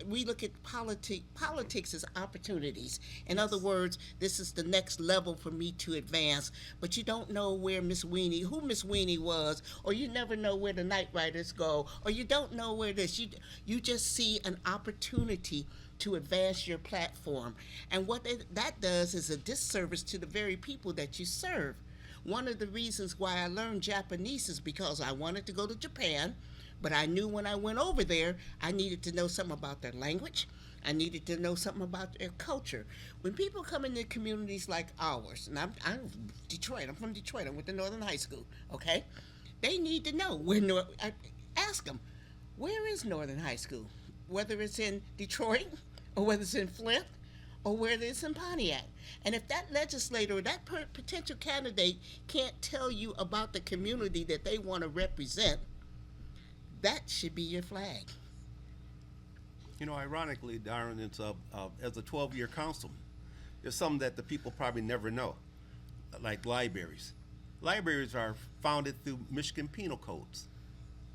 we look at politics as opportunities. In other words, this is the next level for me to advance, but you don't know who Miss Weenie was, or you never know where the Night Riders go, or you don't know where this. You just see an opportunity to advance your platform. And what that does is a disservice to the very people that you serve. One of the reasons why I learned Japanese is because I wanted to go to Japan, but I knew when I went over there, I needed to know something about their language. I needed to know something about their culture. When people come into communities like ours, and I'm Detroit, I'm from Detroit, I went to Northern High School, okay? They need to know. I ask them, where is Northern High School? Whether it's in Detroit, or whether it's in Flint, or whether it's in Pontiac. And if that legislator or that potential candidate can't tell you about the community that they want to represent, that should be your flag. Ironically, Darren, it's as a 12-year councilman, there's something that the people probably never know, like libraries. Libraries are founded through Michigan penal codes.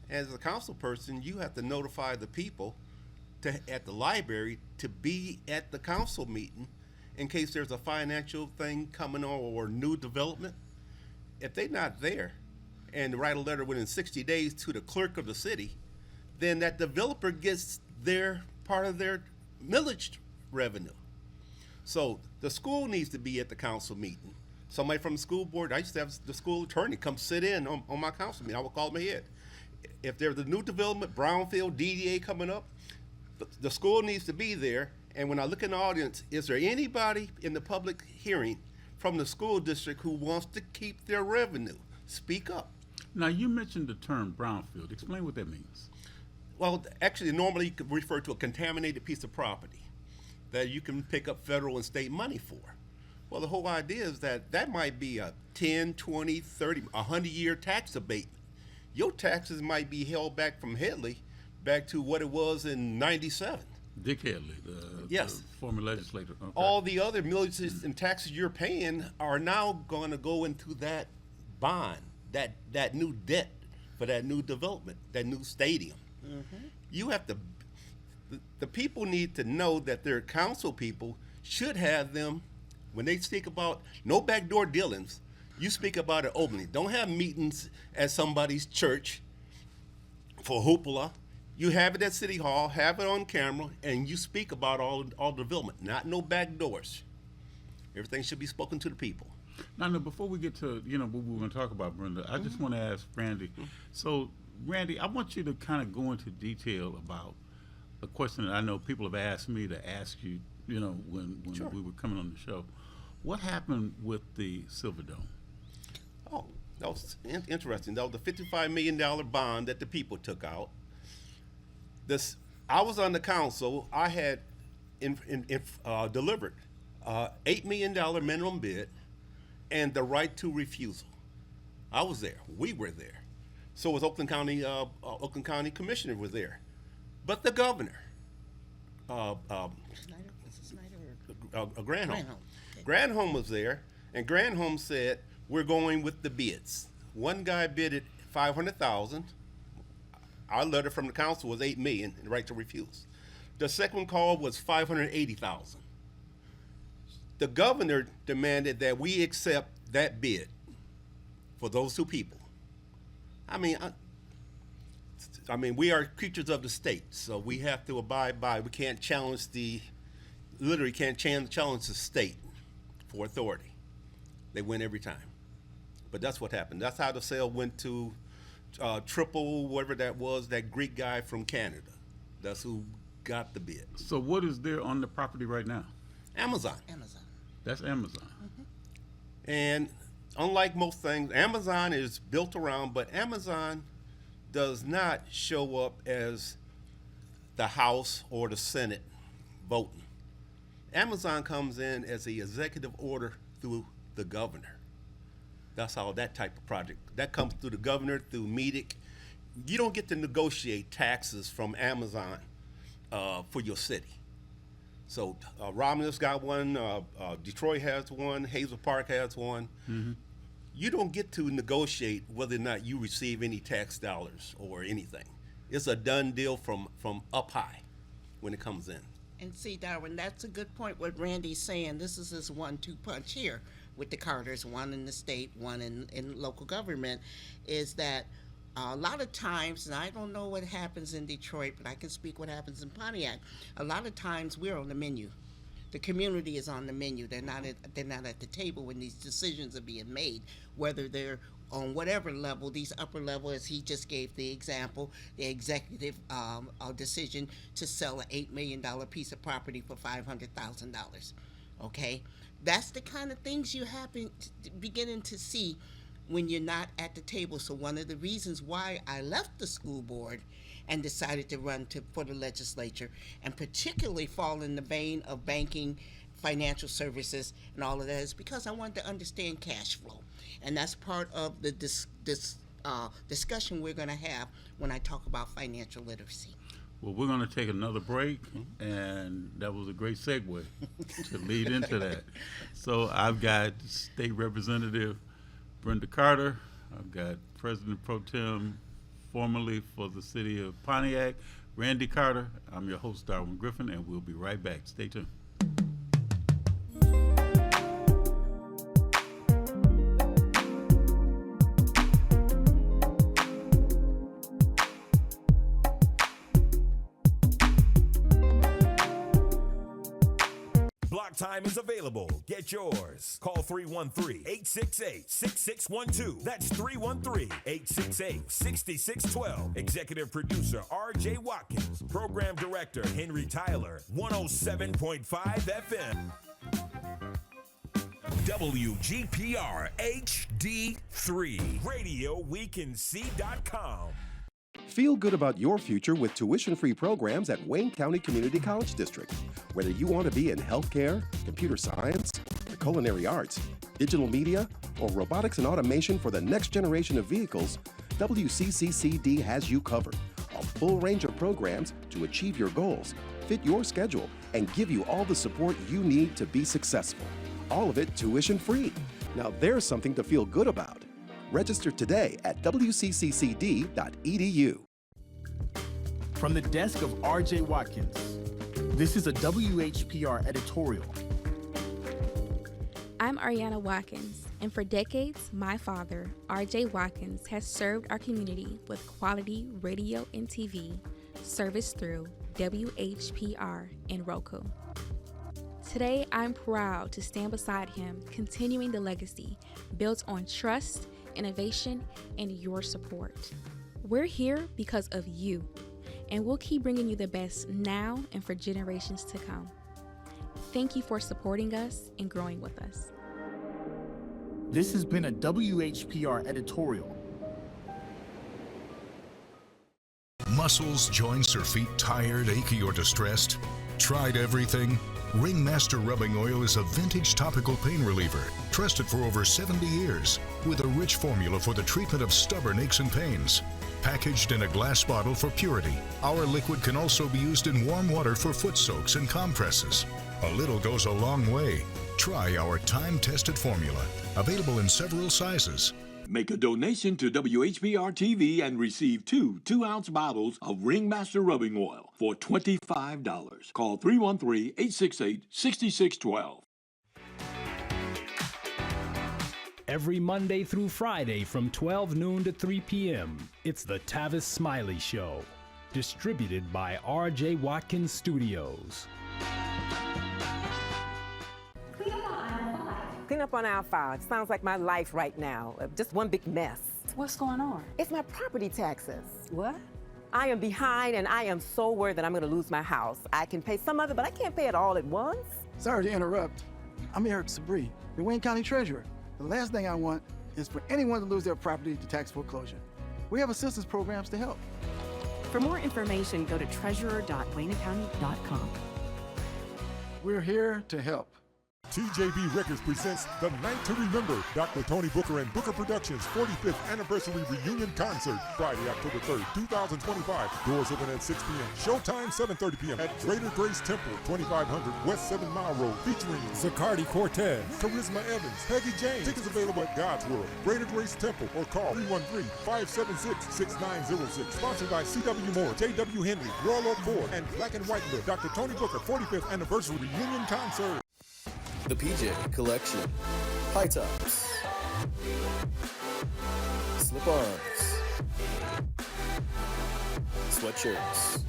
As a council person, you have to notify the people at the library to be at the council meeting in case there's a financial thing coming on or new development. If they're not there, and write a letter within 60 days to the clerk of the city, then that developer gets their part of their millage revenue. So the school needs to be at the council meeting. Somebody from the school board, I used to have the school attorney come sit in on my council meeting. I would call them ahead. If there's a new development, brownfield, DDA coming up, the school needs to be there. And when I look in the audience, is there anybody in the public hearing from the school district who wants to keep their revenue? Speak up. Now, you mentioned the term brownfield. Explain what that means. Well, actually, normally you could refer to a contaminated piece of property that you can pick up federal and state money for. Well, the whole idea is that might be a 10, 20, 30, 100-year tax abatement. Your taxes might be held back from Headley back to what it was in 97. Dick Headley, the former legislator. Okay. All the other millages and taxes you're paying are now going to go into that bond, that new debt for that new development, that new stadium. Mm-hmm. You have to, the people need to know that their council people should have them, when they speak about no backdoor dealings, you speak about it openly. Don't have meetings at somebody's church for hoopla. You have it at City Hall, have it on camera, and you speak about all development, not no back doors. Everything should be spoken to the people. Now, before we get to, what we're going to talk about, Brenda, I just want to ask Randy. So, Randy, I want you to kind of go into detail about a question that I know people have asked me to ask you, when Sure. we were coming on the show. What happened with the Silverdome? Oh, that was interesting. That was the $55 million bond that the people took out. I was on the council. I had delivered $8 million minimum bid and the right to refusal. I was there. We were there. So was Oakland County Commissioner was there. But the governor, Granholm. Granholm was there, and Granholm said, we're going with the bids. One guy bidded $500,000. Our letter from the council was $8 million, and the right to refuse. The second call was $580,000. The governor demanded that we accept that bid for those two people. I mean, we are creatures of the state, so we have to abide by. We can't challenge challenge the state for authority. They win every time. But that's what happened. That's how the sale went to Triple, whatever that was, that Greek guy from Canada. That's who got the bid. So what is there on the property right now? Amazon. That's Amazon. And unlike most things, Amazon is built around, but Amazon does not show up as the House or the Senate voting. Amazon comes in as the executive order through the governor. That's how that type of project, that comes through the governor, through MEDIC. You don't get to negotiate taxes from Amazon for your city. So Romulus got one, Detroit has one, Hazel Park has one. Mm-hmm. You don't get to negotiate whether or not you receive any tax dollars or anything. It's a done deal from up high when it comes in. And see, Darwin, that's a good point what Randy's saying. This is his 1-2 punch here with the Carters, one in the state, one in local government, is that a lot of times, and I don't know what happens in Detroit, but I can speak what happens in Pontiac. A lot of times we're on the menu. The community is on the menu. They're not at the table when these decisions are being made, whether they're on whatever level, these upper level, as he just gave the example, the executive decision to sell an $8 million piece of property for $500,000. Okay, that's the kind of things you beginning to see when you're not at the table. So one of the reasons why I left the school board and decided to run for the legislature, and particularly fall in the vein of banking, financial services, and all of that, is because I wanted to understand cash flow. And that's part of the discussion we're going to have when I talk about financial literacy. Well, we're going to take another break, and that was a great segue to lead into that. So I've got State Representative Brenda Carter. I've got President Pro Tem, formerly for the city of Pontiac, Randy Carter. I'm your host, Darwin Griffin, and we'll be right back. Stay tuned. Block time is available. Get yours. Call 313-868-6612. That's 313-868-6612. Executive producer R.J. Watkins. Program director Henry Tyler. 107.5 FM. WGPR HD3. RadioWeCanSee.com. Feel good about your future with tuition-free programs at Wayne County Community College District. Whether you want to be in healthcare, computer science, the culinary arts, digital media, or robotics and automation for the next generation of vehicles, WCCCD has you covered. A full range of programs to achieve your goals, fit your schedule, and give you all the support you need to be successful. All of it tuition-free. Now there's something to feel good about. Register today at wcccd.edu. From the desk of R.J. Watkins, this is a WHPR editorial. I'm Ariana Watkins, and for decades, my father, R.J. Watkins, has served our community with quality radio and TV service through WHPR and Roku. Today, I'm proud to stand beside him, continuing the legacy built on trust, innovation, and your support. We're here because of you, and we'll keep bringing you the best now and for generations to come. Thank you for supporting us and growing with us. This has been a WHPR editorial. Muscles, joints, or feet tired, achy, or distressed? Tried everything? Ringmaster Rubbing Oil is a vintage topical pain reliever, trusted for over 70 years, with a rich formula for the treatment of stubborn aches and pains. Packaged in a glass bottle for purity, our liquid can also be used in warm water for foot soaks and compresses. A little goes a long way. Try our time-tested formula, available in several sizes. Make a donation to WHBR TV and receive two 2-ounce bottles of Ringmaster Rubbing Oil for $25. Call 313-868-6612. Every Monday through Friday from 12 noon to 3 p.m., it's the Tavis Smiley Show, distributed by R.J. Watkins Studios. Clean up on aisle 5. Sounds like my life right now. Just one big mess. What's going on? It's my property taxes. What? I am behind, and I am so worried that I'm going to lose my house. I can pay some of it, but I can't pay it all at once. Sorry to interrupt. I'm Eric Sabri, the Wayne County Treasurer. The last thing I want is for anyone to lose their property to tax foreclosure. We have assistance programs to help. For more information, go to treasurer.waynecounty.com. We're here to help. TJB Records presents The Night to Remember, Dr. Tony Booker and Booker Productions 45th Anniversary Reunion Concert, Friday, October 3rd, 2025. Doors open at 6 p.m. Showtime, 7:30 p.m. at Greater Grace Temple, 2500 West 7 Mile Road, featuring Zacardi Cortez, Charisma Evans, Peggy James. Tickets available at God's World, Greater Grace Temple, or call 313-576-6906. Sponsored by C.W. Moore, J.W. Henry, Royal Oak Ford, and Black and White Lift. Dr. Tony Booker 45th Anniversary Reunion Concert. The PJ Collection. High tops. Slip-ons. Sweatshirts.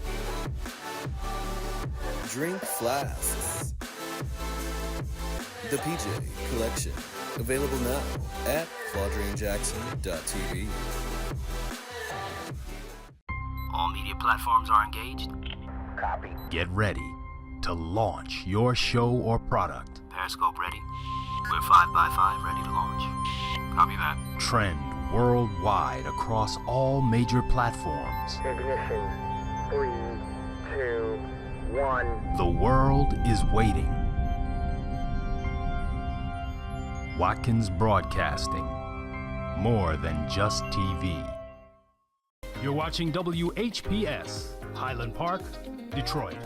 Drink flasks. The PJ Collection. Available now at ClaudraneJackson.tv. All media platforms are engaged. Copy. Get ready to launch your show or product. Periscope ready. We're 5x5 ready to launch. Copy that. Trend worldwide across all major platforms. Ignition. 3, 2, 1. The world is waiting. Watkins Broadcasting. More than just TV. You're watching WHPS, Highland Park, Detroit.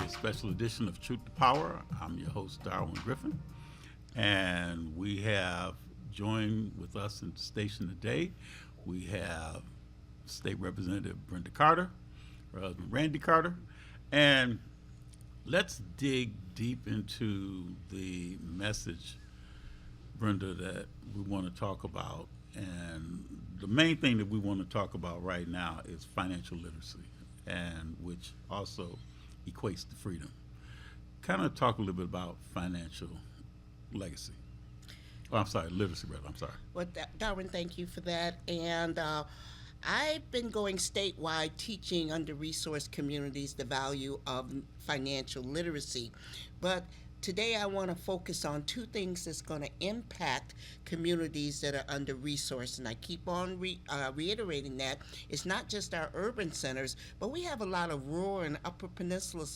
Special edition of Truth to Power. I'm your host, Darwin Griffin, and we have joined with us in the station today. We have State Representative Brenda Carter, her husband Randy Carter, and let's dig deep into the message, Brenda, that we want to talk about. And the main thing that we want to talk about right now is financial literacy, and which also equates to freedom. Kind of talk a little bit about financial legacy. Oh, I'm sorry, literacy, rather. I'm sorry. Well, Darwin, thank you for that. And I've been going statewide teaching under-resourced communities the value of financial literacy. But today I want to focus on two things that's going to impact communities that are under-resourced. And I keep on reiterating that. It's not just our urban centers, but we have a lot of rural and upper peninsula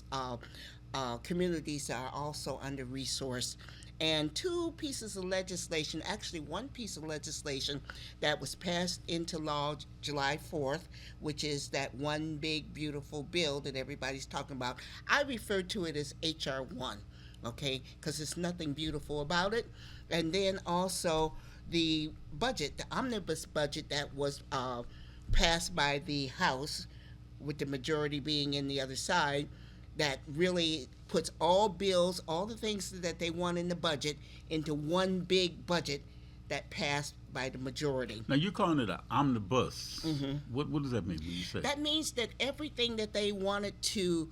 communities that are also under-resourced. and 2 pieces of legislation, actually 1 piece of legislation that was passed into law July 4th, which is that one big beautiful bill that everybody's talking about. I refer to it as HR 1, okay, because there's nothing beautiful about it. And then also the budget, the omnibus budget that was passed by the House, with the majority being in the other side, that really puts all bills, all the things that they want in the budget, into one big budget that passed by the majority. Now, you're calling it an omnibus. What does that mean when you say That means that everything that they wanted to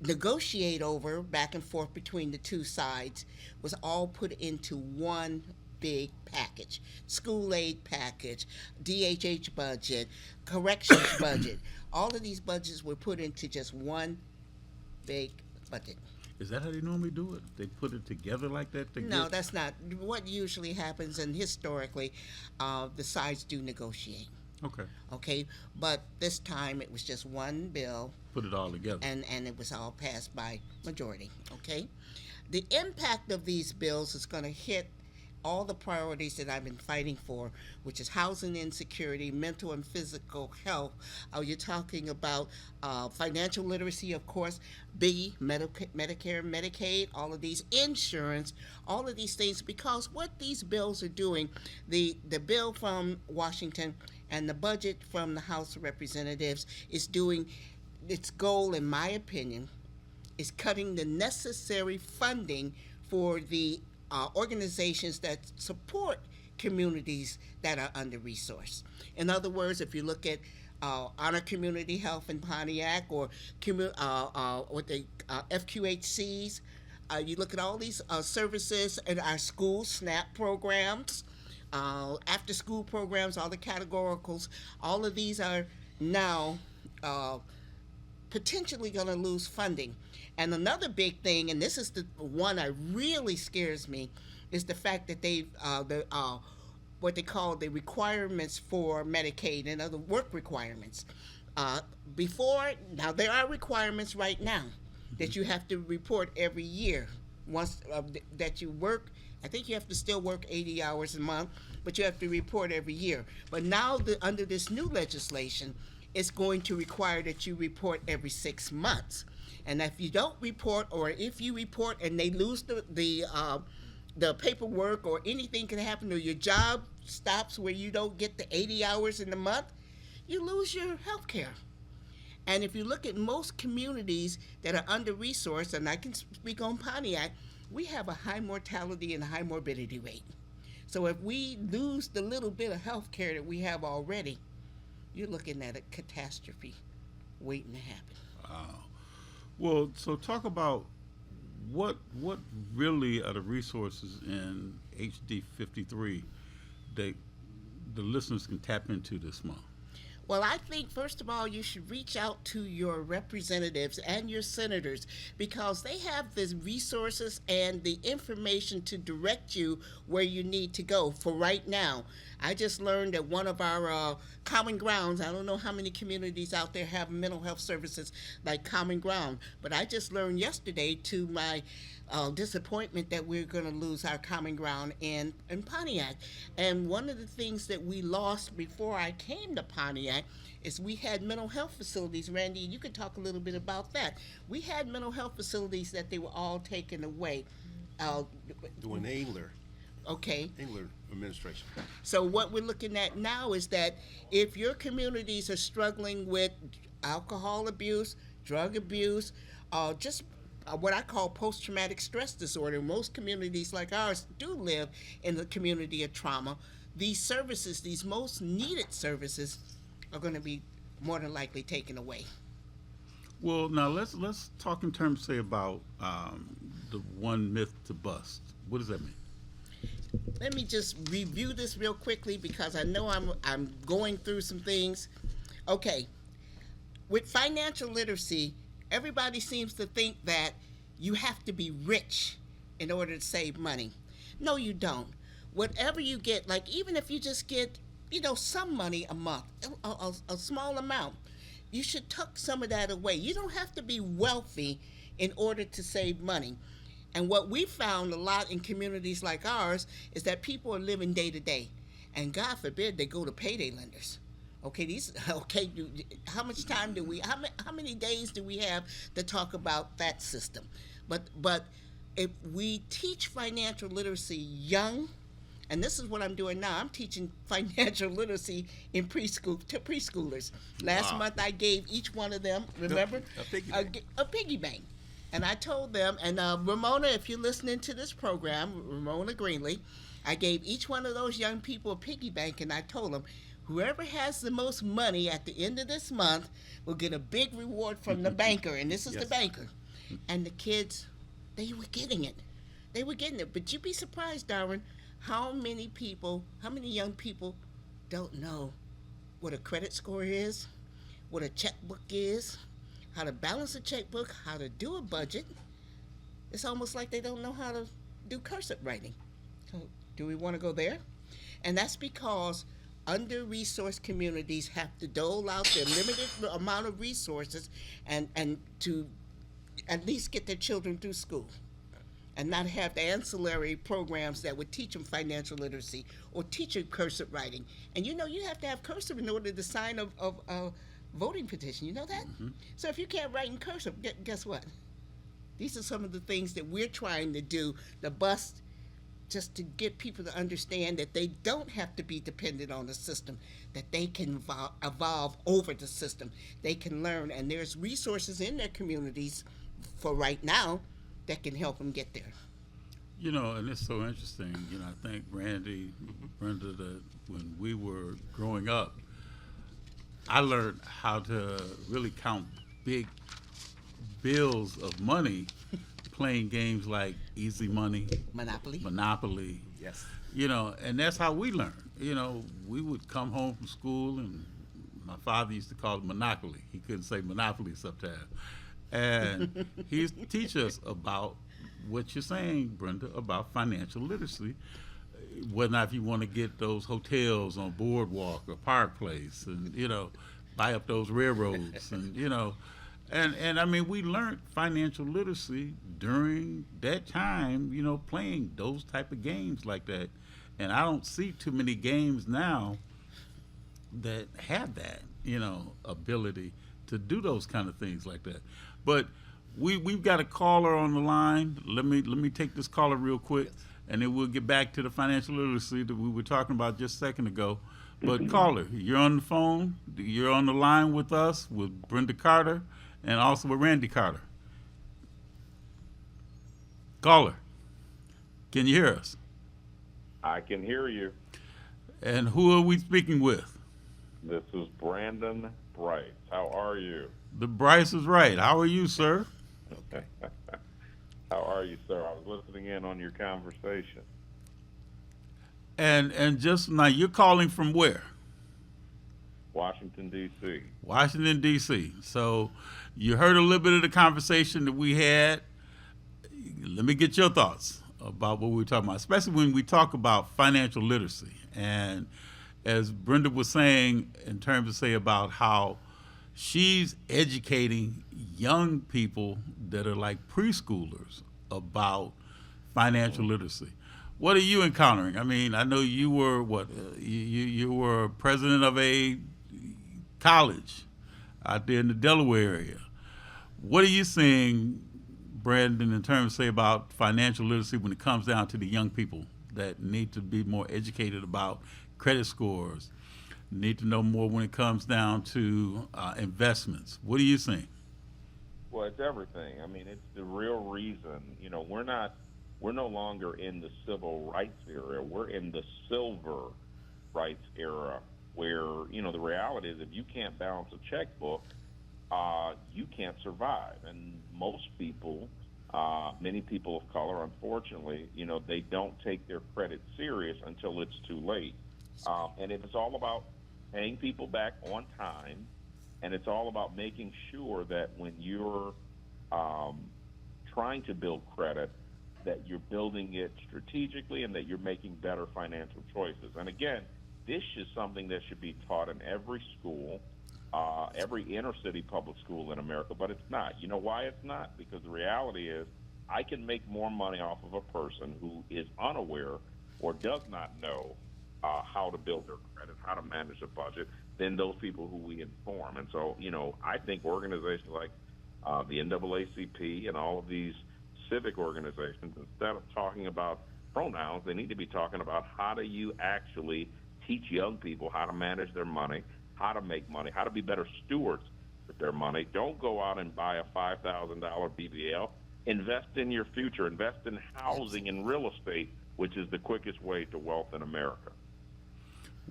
negotiate over back and forth between the 2 sides was all put into one big package. School aid package, DHH budget, corrections budget. All of these budgets were put into just one big budget. Is that how they normally do it? They put it together like that? No, that's not what usually happens, and historically, the sides do negotiate. Okay. Okay, but this time it was just one bill. Put it all together. And it was all passed by majority, okay? The impact of these bills is going to hit all the priorities that I've been fighting for, which is housing insecurity, mental and physical health. You're talking about financial literacy, of course, biggie, Medicare, Medicaid, all of these, insurance, all of these things, because what these bills are doing, the bill from Washington and the budget from the House of Representatives is doing, its goal, in my opinion, is cutting the necessary funding for the organizations that support communities that are under-resourced. In other words, if you look at Honor Community Health in Pontiac, or what the FQHCs, you look at all these services in our schools, SNAP programs, after-school programs, all the categoricals, all of these are now potentially going to lose funding. And another big thing, and this is the one that really scares me, is the fact that they've what they call the requirements for Medicaid and other work requirements. Before, now there are requirements right now that you have to report every year. Once that you work, I think you have to still work 80 hours a month, but you have to report every year. But now under this new legislation, it's going to require that you report every 6 months. And if you don't report, or if you report and they lose the paperwork, or anything can happen, or your job stops where you don't get the 80 hours in the month, you lose your health care. And if you look at most communities that are under-resourced, and I can speak on Pontiac, we have a high mortality and high morbidity rate. So if we lose the little bit of health care that we have already, you're looking at a catastrophe waiting to happen. Wow. Well, so talk about what really are the resources in HD 53 that the listeners can tap into this month? Well, I think, first of all, you should reach out to your representatives and your senators, because they have the resources and the information to direct you where you need to go. For right now, I just learned that one of our Common Grounds, I don't know how many communities out there have mental health services like Common Ground, but I just learned yesterday, to my disappointment, that we're going to lose our Common Ground in Pontiac. And one of the things that we lost before I came to Pontiac is we had mental health facilities. Randy, you could talk a little bit about that. We had mental health facilities that they were all taken away. During the Engler. Okay. Engler administration. So what we're looking at now is that if your communities are struggling with alcohol abuse, drug abuse, just what I call post-traumatic stress disorder, most communities like ours do live in the community of trauma. These services, these most needed services, are going to be more than likely taken away. Well, now let's talk in terms, say, about the one myth to bust. What does that mean? Let me just review this real quickly, because I know I'm going through some things. Okay, with financial literacy, everybody seems to think that you have to be rich in order to save money. No, you don't. Whatever you get, like even if you just get, some money a month, a small amount, you should tuck some of that away. You don't have to be wealthy in order to save money. And what we found a lot in communities like ours is that people are living day to day, and God forbid they go to payday lenders. How much time do we? How many days do we have to talk about that system? But if we teach financial literacy young, and this is what I'm doing now. I'm teaching financial literacy in preschool to preschoolers. Last month I gave each one of them, remember, a piggy bank. And I told them, and Ramona, if you're listening to this program, Ramona Greenlee, I gave each one of those young people a piggy bank, and I told them, whoever has the most money at the end of this month will get a big reward from the banker, and this is the banker. And the kids, they were getting it. They were getting it. But you'd be surprised, Darwin, how many young people don't know what a credit score is, what a checkbook is, how to balance a checkbook, how to do a budget. It's almost like they don't know how to do cursive writing. So do we want to go there? And that's because under-resourced communities have to dole out their limited amount of resources and to at least get their children through school, and not have the ancillary programs that would teach them financial literacy or teach them cursive writing. And you have to have cursive in order to sign a voting petition. You know that? Mm-hmm. So if you can't write in cursive, guess what? These are some of the things that we're trying to do, the bust, just to get people to understand that they don't have to be dependent on the system, that they can evolve over the system. They can learn, and there's resources in their communities for right now that can help them get there. And it's so interesting. I think Randy, Brenda, that when we were growing up, I learned how to really count big bills of money playing games like Easy Money, Monopoly. Yes. And that's how we learned. We would come home from school, and my father used to call it Monopoly. He couldn't say Monopoly sometimes. And he used to teach us about what you're saying, Brenda, about financial literacy, whether or not if you want to get those hotels on Boardwalk or Park Place, and buy up those railroads, and and I mean, we learned financial literacy during that time, playing those type of games like that. And I don't see too many games now that have that ability to do those kind of things like that. But we've got a caller on the line. Let me take this caller real quick, and then we'll get back to the financial literacy that we were talking about just a second ago. But caller, you're on the phone. You're on the line with us, with Brenda Carter, and also with Randy Carter. Caller, can you hear us? I can hear you. And who are we speaking with? This is Brandon Bryce. How are you? The Bryce is right. How are you, sir? How are you, sir? I was listening in on your conversation. And just now, you're calling from where? Washington, D.C. Washington, D.C. So you heard a little bit of the conversation that we had. Let me get your thoughts about what we were talking about, especially when we talk about financial literacy. And as Brenda was saying, in terms of say about how she's educating young people that are like preschoolers about financial literacy. What are you encountering? I mean, I know you were you were president of a college out there in the Delaware area. What are you seeing, Brandon, in terms of say about financial literacy when it comes down to the young people that need to be more educated about credit scores, need to know more when it comes down to investments? What are you seeing? Well, it's everything. I mean, it's the real reason. We're no longer in the civil rights era. We're in the silver rights era, where the reality is if you can't balance a checkbook, you can't survive. And most people, many people of color, unfortunately, they don't take their credit serious until it's too late. And it's all about paying people back on time, and it's all about making sure that when you're trying to build credit, that you're building it strategically and that you're making better financial choices. And again, this is something that should be taught in every school, every inner city public school in America, but it's not. You know why it's not? Because the reality is I can make more money off of a person who is unaware or does not know how to build their credit, how to manage a budget, than those people who we inform. And so, I think organizations like the NAACP and all of these civic organizations, instead of talking about pronouns, they need to be talking about how do you actually teach young people how to manage their money, how to make money, how to be better stewards with their money. Don't go out and buy a $5,000 BBL. Invest in your future. Invest in housing and real estate, which is the quickest way to wealth in America.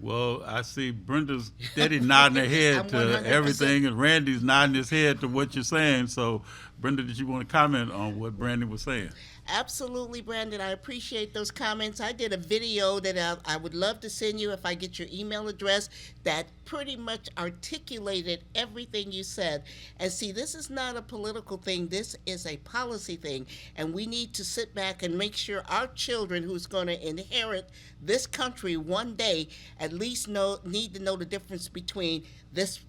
Well, I see Brenda's steady nodding her head to 100%. everything, and Randy's nodding his head to what you're saying. So, Brenda, did you want to comment on what Brandon was saying? Absolutely, Brandon. I appreciate those comments. I did a video that I would love to send you if I get your email address that pretty much articulated everything you said. And see, this is not a political thing. This is a policy thing. And we need to sit back and make sure our children who's going to inherit this country one day at least need to know the difference between this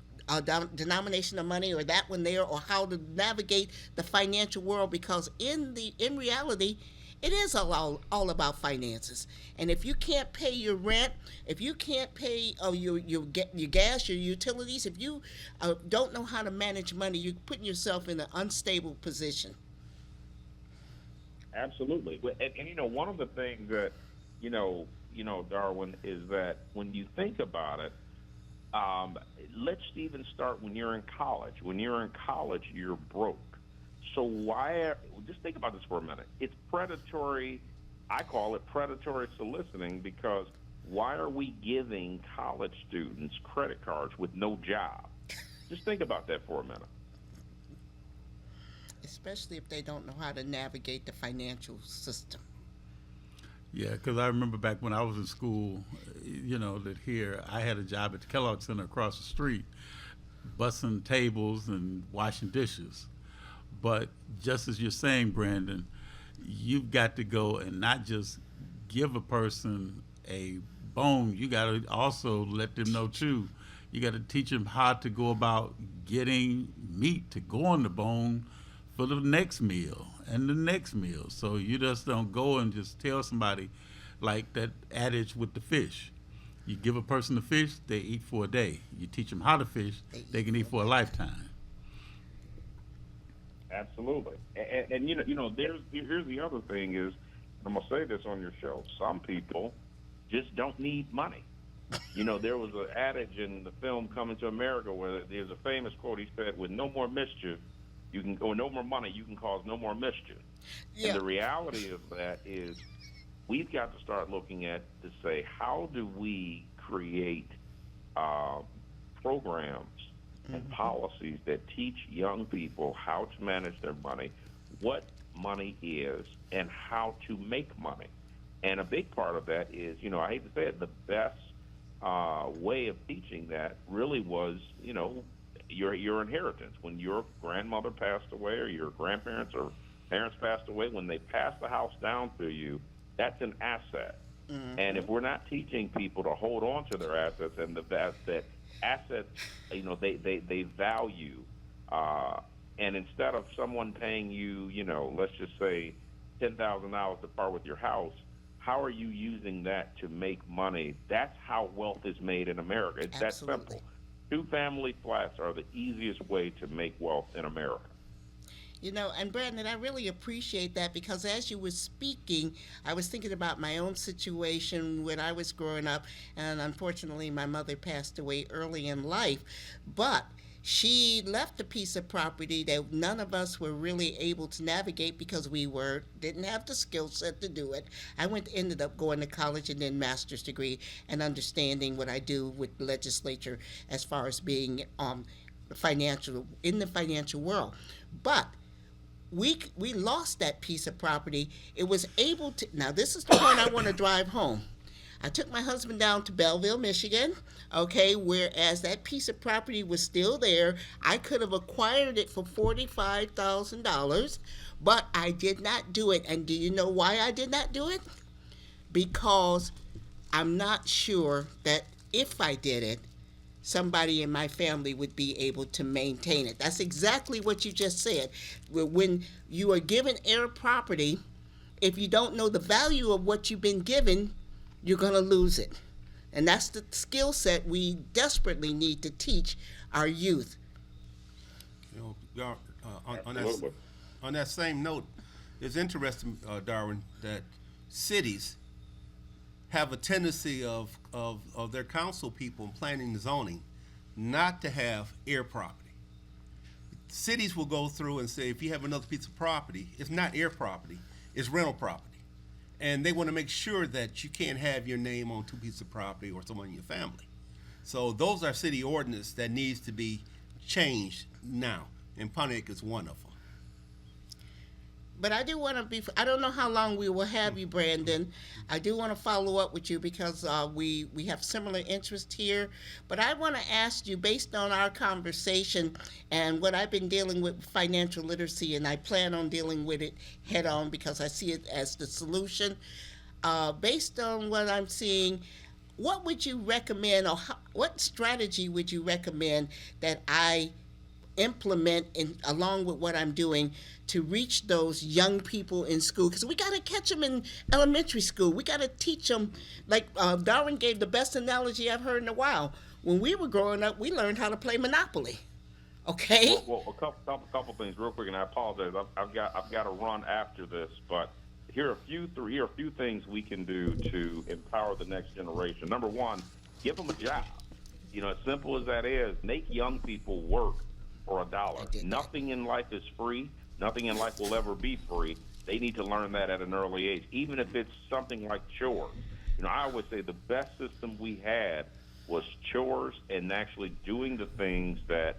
denomination of money or that one there, or how to navigate the financial world, because in reality it is all about finances. And if you can't pay your rent, if you can't pay your gas, your utilities, if you don't know how to manage money, you're putting yourself in an unstable position. Absolutely. And one of the things that Darwin, is that when you think about it, let's even start when you're in college. When you're in college, you're broke. So just think about this for a minute. It's predatory. I call it predatory soliciting, because why are we giving college students credit cards with no job? Just think about that for a minute. Especially if they don't know how to navigate the financial system. Yeah, because I remember back when I was in school, that here I had a job at the Kellogg Center across the street, bussing tables and washing dishes. But just as you're saying, Brandon, you've got to go and not just give a person a bone. You got to also let them know too. You got to teach them how to go about getting meat to go on the bone for the next meal and the next meal. So you just don't go and just tell somebody, like that adage with the fish. You give a person the fish, they eat for a day. You teach them how to fish, they can eat for a lifetime. Absolutely. And here's the other thing is, I'm going to say this on your show, some people just don't need money. There was an adage in the film Coming to America where there's a famous quote. He said, with no more mischief, no more money, you can cause no more mischief. Yeah. And the reality of that is we've got to start looking at to say, how do we create programs and policies that teach young people how to manage their money, what money is, and how to make money. And a big part of that is, I hate to say it, the best way of teaching that really was, your inheritance. When your grandmother passed away, or your grandparents or parents passed away, when they passed the house down to you, that's an asset. Mm-hmm. And if we're not teaching people to hold on to their assets, and that assets, they value, and instead of someone paying you, let's just say $10,000 to part with your house, how are you using that to make money? That's how wealth is made in America. It's Absolutely. That simple. 2-family flats are the easiest way to make wealth in America. And Brandon, I really appreciate that, because as you were speaking, I was thinking about my own situation when I was growing up, and unfortunately my mother passed away early in life, but she left a piece of property that none of us were really able to navigate because we didn't have the skill set to do it. I ended up going to college and then master's degree and understanding what I do with the legislature as far as being in the financial world. But we lost that piece of property. It was able to, now this is the point I want to drive home. I took my husband down to Belleville, Michigan, whereas that piece of property was still there. I could have acquired it for $45,000, but I did not do it. And do you know why I did not do it? Because I'm not sure that if I did it, somebody in my family would be able to maintain it. That's exactly what you just said. When you are given heir property, if you don't know the value of what you've been given, you're going to lose it. And that's the skill set we desperately need to teach our youth. You know, on that same note, it's interesting, Darwin, that cities have a tendency of their council people in planning and zoning not to have heir property. Cities will go through and say, if you have another piece of property, it's not heir property, it's rental property. And they want to make sure that you can't have your name on two pieces of property or someone in your family. So those are city ordinance that needs to be changed now, and Pontiac is one of them. But I do want to I don't know how long we will have you, Brandon. I do want to follow up with you because we have similar interests here. But I want to ask you, based on our conversation and what I've been dealing with financial literacy, and I plan on dealing with it head on because I see it as the solution. Based on what I'm seeing, what would you recommend, or what strategy would you recommend that I implement along with what I'm doing to reach those young people in school? Because we got to catch them in elementary school. We got to teach them, like Darwin gave the best analogy I've heard in a while. When we were growing up, we learned how to play Monopoly. Okay? Well, a couple things real quick, and I apologize. I've got to run after this, but here are a few things we can do to empower the next generation. Number one, give them a job. You know, as simple as that is, make young people work for $1. Nothing in life is free. Nothing in life will ever be free. They need to learn that at an early age, even if it's something like chores. You know, I always say the best system we had was chores and actually doing the things that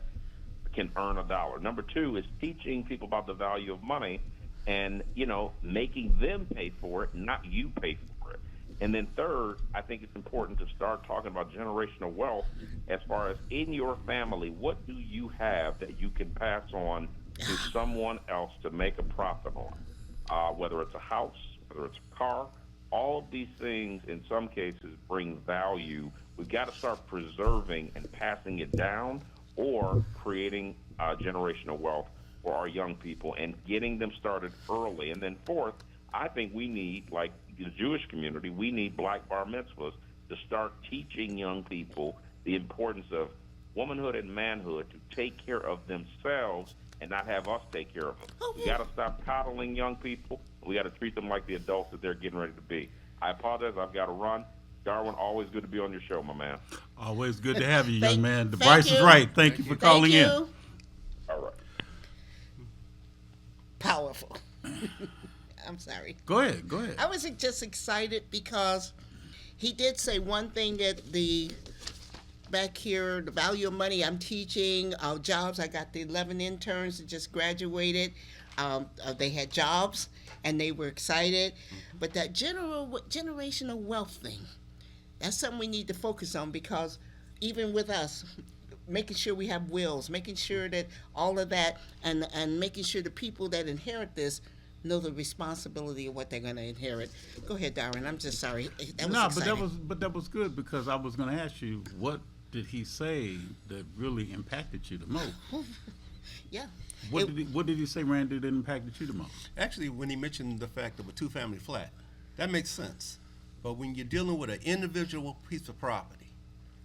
can earn $1. Number two is teaching people about the value of money and, you know, making them pay for it, not you pay for it. And then third, I think it's important to start talking about generational wealth as far as in your family, what do you have that you can pass on to someone else to make a profit on? Whether it's a house, whether it's a car, all of these things in some cases bring value. We've got to start preserving and passing it down or creating generational wealth for our young people and getting them started early. And then fourth, I think we need, like the Jewish community, we need black bar mitzvahs to start teaching young people the importance of womanhood and manhood to take care of themselves and not have us take care of them. We got to stop coddling young people. We got to treat them like the adults that they're getting ready to be. I apologize. I've got to run. Darwin, always good to be on your show, my man. Always good to have you, young man. The price is right. Thank you for calling in. All right. Powerful. I'm sorry. Go ahead. I was just excited because he did say one thing that back here, the value of money I'm teaching, jobs. I got the 11 interns that just graduated. They had jobs and they were excited. But that generational wealth thing, that's something we need to focus on because even with us, making sure we have wills, making sure that all of that, and making sure the people that inherit this know the responsibility of what they're going to inherit. Go ahead, Darwin. I'm just sorry. That was exciting. but that was good because I was going to ask you, what did he say that really impacted you the most? Yeah. What did he say, Randy, that impacted you the most? Actually, when he mentioned the fact of a two-family flat, that makes sense. But when you're dealing with an individual piece of property,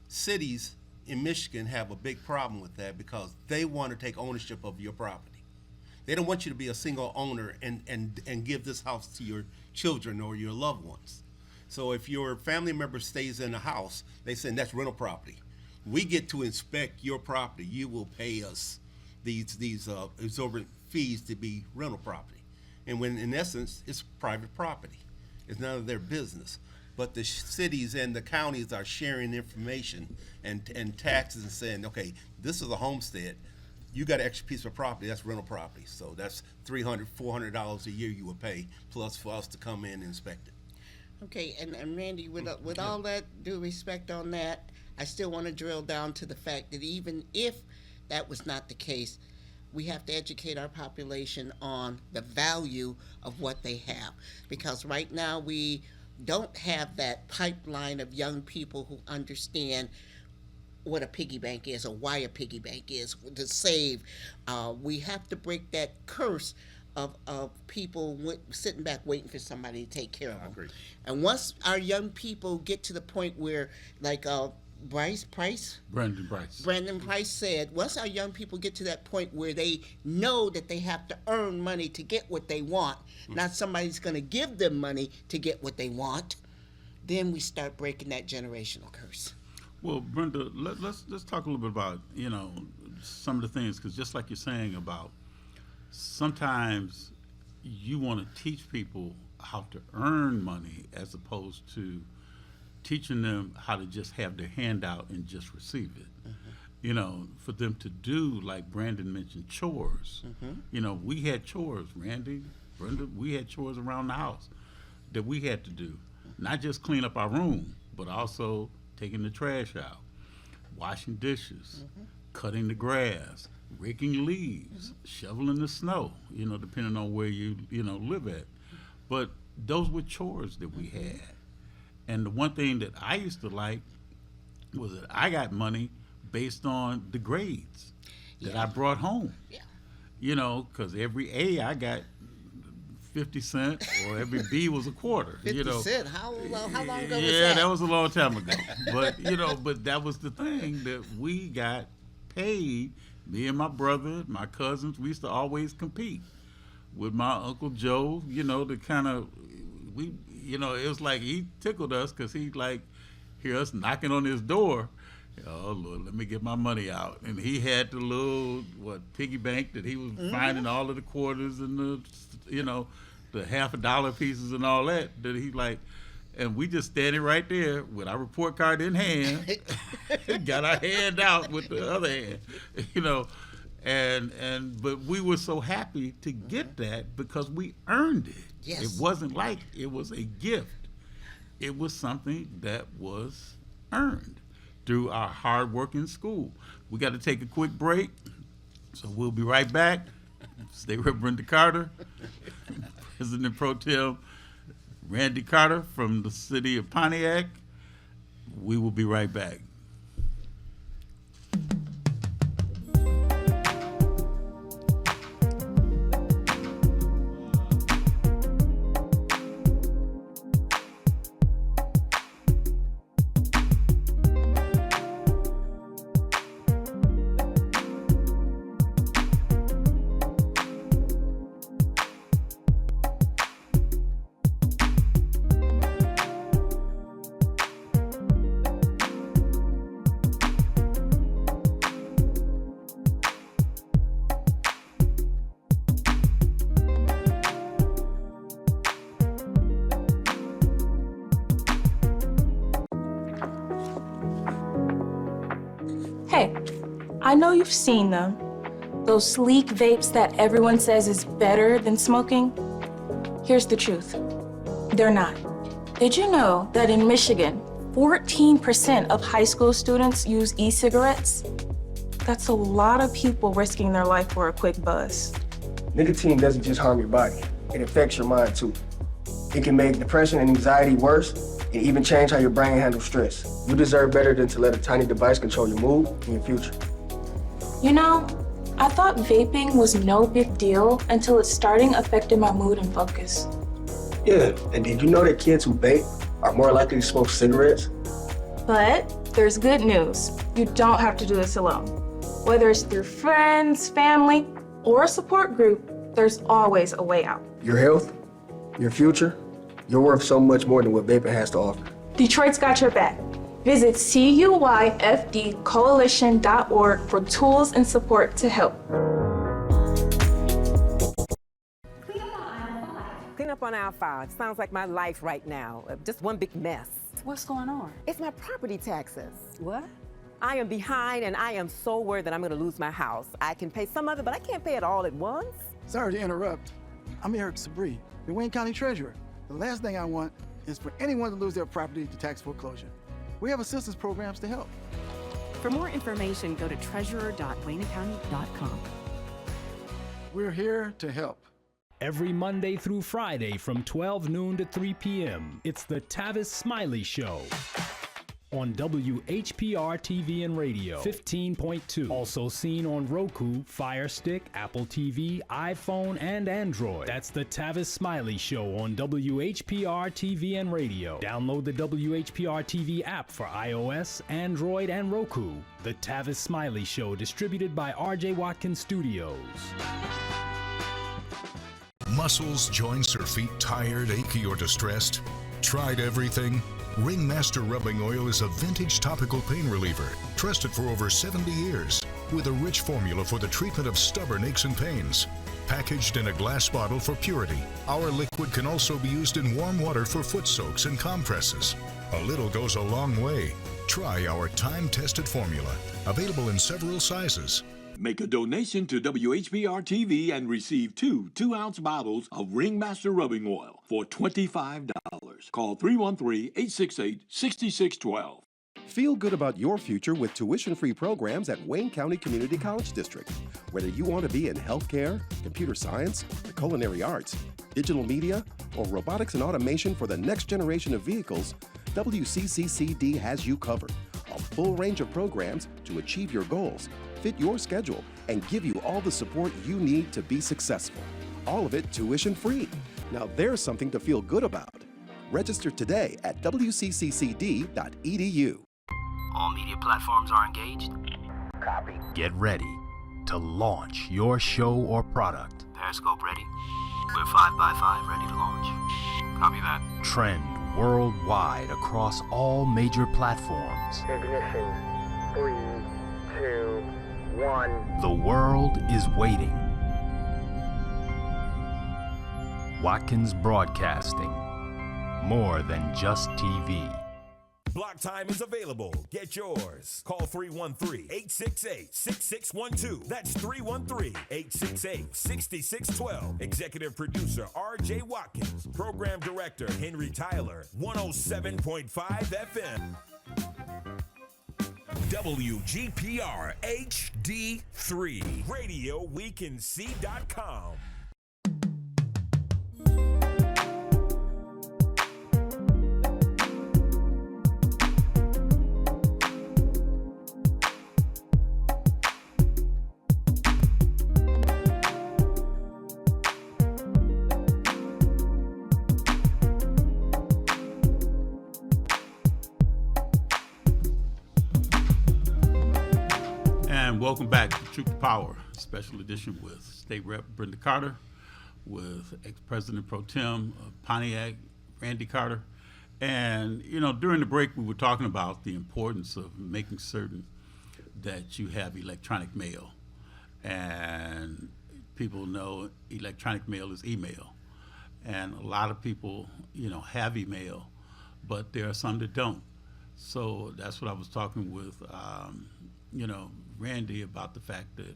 cities in Michigan have a big problem with that because they want to take ownership of your property. They don't want you to be a single owner and give this house to your children or your loved ones. So if your family member stays in the house, they say that's rental property. We get to inspect your property. You will pay us these exorbitant fees to be rental property. And when in essence, it's private property. It's none of their business. But the cities and the counties are sharing information and taxes and saying, okay, this is a homestead. You got an extra piece of property, that's rental property. So that's $300, $400 a year you would pay, plus for us to come in and inspect it. Okay, and Randy, with all that due respect on that, I still want to drill down to the fact that even if that was not the case, we have to educate our population on the value of what they have. Because right now we don't have that pipeline of young people who understand what a piggy bank is or why a piggy bank is to save. We have to break that curse of people sitting back waiting for somebody to take care of them. agree. And once our young people get to the point where, like Brandon Price said, once our young people get to that point where they know that they have to earn money to get what they want, not somebody's going to give them money to get what they want, then we start breaking that generational curse. Well, Brenda, let's talk a little bit about, some of the things, because just like you're saying about sometimes you want to teach people how to earn money as opposed to teaching them how to just have their hand out and just receive it. For them to do, like Brandon mentioned, chores. We had chores, Randy, Brenda, we had chores around the house that we had to do. Not just clean up our room, but also taking the trash out, washing dishes, cutting the grass, raking leaves, shoveling the snow, depending on where you live at. But those were chores that we had. And the one thing that I used to like was that I got money based on the grades that I brought home. Because every A I got 50 cents, or every B was a quarter. 50 cents? How long ago was that? Yeah, that was a long time ago. But, but that was the thing that we got paid. Me and my brother, my cousins, we used to always compete with my Uncle Joe, to kind of, it was like he tickled us because he'd like hear us knocking on his door. Oh, Lord, let me get my money out. And he had the little, piggy bank that he was finding all of the quarters and the $50 pieces and all that he like. And we just standing right there with our report card in hand, got our hand out with the other hand, but we were so happy to get that because we earned it. Yes. It wasn't like it was a gift. It was something that was earned through our hard work in school. We got to take a quick break, so we'll be right back. Stay with Brenda Carter, President Pro Tem Randy Carter from the city of Pontiac. We will be right back. Hey, I know you've seen them. Those sleek vapes that everyone says is better than smoking. Here's the truth. They're not. Did you know that in Michigan, 14% of high school students use e-cigarettes? That's a lot of people risking their life for a quick buzz. Nicotine doesn't just harm your body, it affects your mind too. It can make depression and anxiety worse, and even change how your brain handles stress. You deserve better than to let a tiny device control your mood and your future. You know, I thought vaping was no big deal until its starting affected my mood and focus. Yeah, and did you know that kids who vape are more likely to smoke cigarettes? But there's good news. You don't have to do this alone. Whether it's through friends, family, or a support group, there's always a way out. Your health, your future, you're worth so much more than what vaping has to offer. Detroit's got your back. Visit CUYFDcoalition.org for tools and support to help. Clean up on aisle 5. Sounds like my life right now. Just one big mess. What's going on? It's my property taxes. What? I am behind, and I am so worried that I'm going to lose my house. I can pay some of it, but I can't pay it all at once. Sorry to interrupt. I'm Eric Sabri, the Wayne County Treasurer. The last thing I want is for anyone to lose their property to tax foreclosure. We have assistance programs to help. For more information, go to treasurer.waynecounty.com. We're here to help. Every Monday through Friday from 12 noon to 3 p.m., it's the Tavis Smiley Show. on WHPR TV and radio 15.2. Also seen on Roku, Fire Stick, Apple TV, iPhone, and Android. That's the Tavis Smiley Show on WHPR TV and radio. Download the WHPR TV app for iOS, Android, and Roku. The Tavis Smiley Show, distributed by R.J. Watkins Studios. Muscles, joints, or feet tired, achy, or distressed? Tried everything? Ringmaster Rubbing Oil is a vintage topical pain reliever, trusted for over 70 years, with a rich formula for the treatment of stubborn aches and pains. Packaged in a glass bottle for purity, our liquid can also be used in warm water for foot soaks and compresses. A little goes a long way. Try our time-tested formula, available in several sizes. Make a donation to WHBR TV and receive two 2-ounce bottles of Ringmaster Rubbing Oil for $25. Call 313-868-6612. Feel good about your future with tuition-free programs at Wayne County Community College District. Whether you want to be in healthcare, computer science, the culinary arts, digital media, or robotics and automation for the next generation of vehicles, WCCCD has you covered. A full range of programs to achieve your goals, fit your schedule, and give you all the support you need to be successful. All of it tuition-free. Now there's something to feel good about. Register today at wcccd.edu. All media platforms are engaged. Copy. Get ready to launch your show or product. Periscope ready. We're 5x5 ready to launch. Copy that. Trend worldwide across all major platforms. Ignition. 3, 2, 1. The world is waiting. Watkins Broadcasting. More than just TV. Block time is available. Get yours. Call 313-868-6612. That's 313-868-6612. Executive producer R.J. Watkins. Program director Henry Tyler. 107.5 FM. WGPR HD3. RadioWeCanSee.com. Welcome back to Truth to Power, special edition with State Rep Brenda Carter, with ex-President Pro Tem of Pontiac, Randy Carter. And, you know, during the break, we were talking about the importance of making certain that you have electronic mail. And people know electronic mail is email. And a lot of people, you know, have email, but there are some that don't. So that's what I was talking with, you know, Randy about the fact that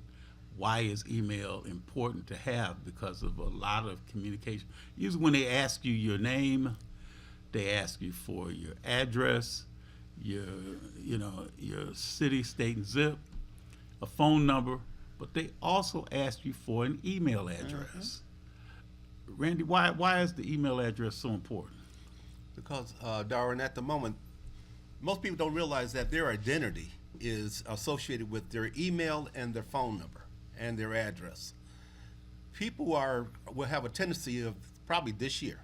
why is email important to have, because of a lot of communication. Usually when they ask you your name, they ask you for your address, your city, state, and zip, a phone number, but they also ask you for an email address. Mm-hmm. Randy, why is the email address so important? Because, Darwin, at the moment, most people don't realize that their identity is associated with their email and their phone number and their address. People will have a tendency of, probably this year,